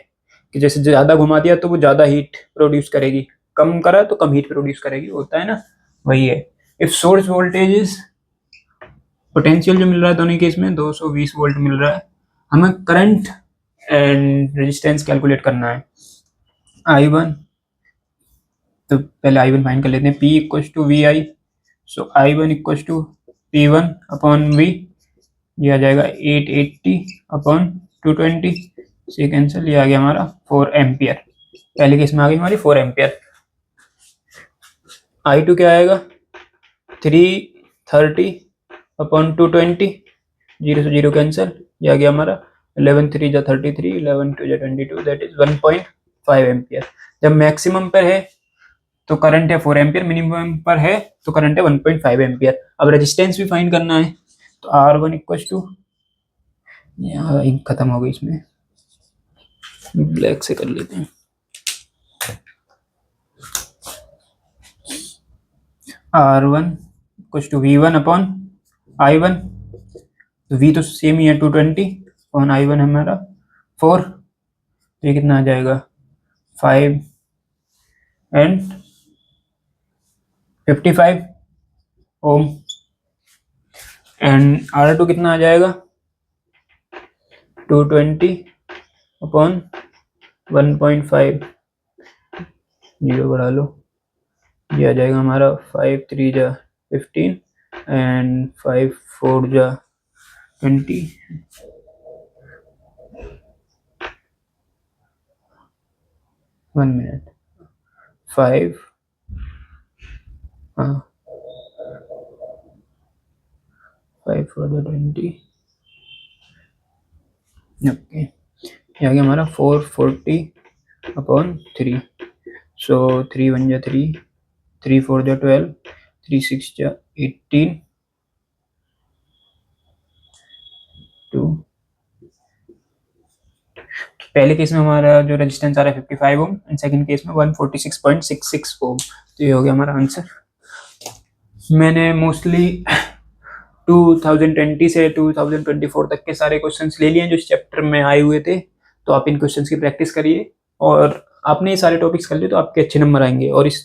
कि जैसे ज्यादा घुमा दिया तो वो ज्यादा हीट प्रोड्यूस करेगी, कम करा तो कम हीट प्रोड्यूस करेगी, होता है ना, वही है। If source voltage is, potential जो मिल रहा है दोनों केस में 220 वोल्ट मिल रहा है, हमें करंट एंड रेजिस्टेंस कैलकुलेट करना है। I1, तो पहले I1 फाइंड कर लेते हैं। P equals to V I, so I1 equals to P1 upon V, ये आ जाएगा 880 अपॉन 220 से कैंसिल, ये आ गया हमारा 4 एम्पियर। पहले केस में आ गई हमारी 4 एम्पियर। I2 क्या आएगा 330 अपॉन 220, 0 से 0 कैंसिल, ये आ गया हमारा 11 3 जा 33, 11 2 जा 22, दैट इज 1.5 एम्पियर। जब मैक्सिमम पर है तो करंट है 4 एम्पियर, मिनिमम पर है तो करंट है 1.5 एम्पियर। अब रेजिस्टेंस भी फाइंड करना है, तो R1 इक्वल टू, यहाँ इंक खत्म हो गई, इसमें ब्लैक से कर लेते हैं। R1 equal to V1 upon I1, तो V तो सेम ही है 220 अपॉन I1 हमारा 4, तो ये कितना आ जाएगा 5 एंड 55 ओम। एंड R2 कितना आ जाएगा 220 अपॉन 1.5, 0 बढ़ा लो, ये आ जाएगा हमारा 5 3 जा 15 एंड 5 4 जा 20, 1 मिनट, 5 हाँ 5 4 जा 20, ओके, ये आ गया हमारा 440 अपॉन 3, सो 3 1 जा 3, 3 4 जा 12, 3 6 जा 18, 2। पहले केस में हमारा जो रेजिस्टेंस आ रहा है 55 ओम एंड सेकंड केस में 146.66 ओम। तो ये हो गया हमारा आंसर। मैंने मोस्टली 2020 से 2024 तक के सारे क्वेश्चंस ले लिए हैं जो इस चैप्टर में आए हुए थे, तो आप इन क्वेश्चंस की प्रैक्टिस करिए, और आपने ये सारे टॉपिक्स कर लिए तो आपके अच्छे नंबर आएंगे। और इस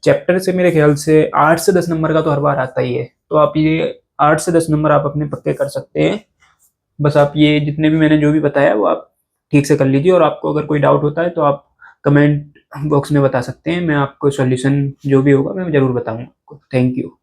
चैप्टर से मेरे ख्याल से 8 से 10 नंबर का तो हर बार आता ही है, तो आप ये 8 से 10 नंबर आप अपने पक्के कर सकते हैं। बस आप ये जितने भी मैंने जो भी बताया वो आप ठीक से कर लीजिए, और आपको अगर कोई डाउट होता है तो आप कमेंट बॉक्स में बता सकते हैं, मैं आपको सॉल्यूशन जो भी होगा मैं ज़रूर बताऊंगा आपको। Thank you.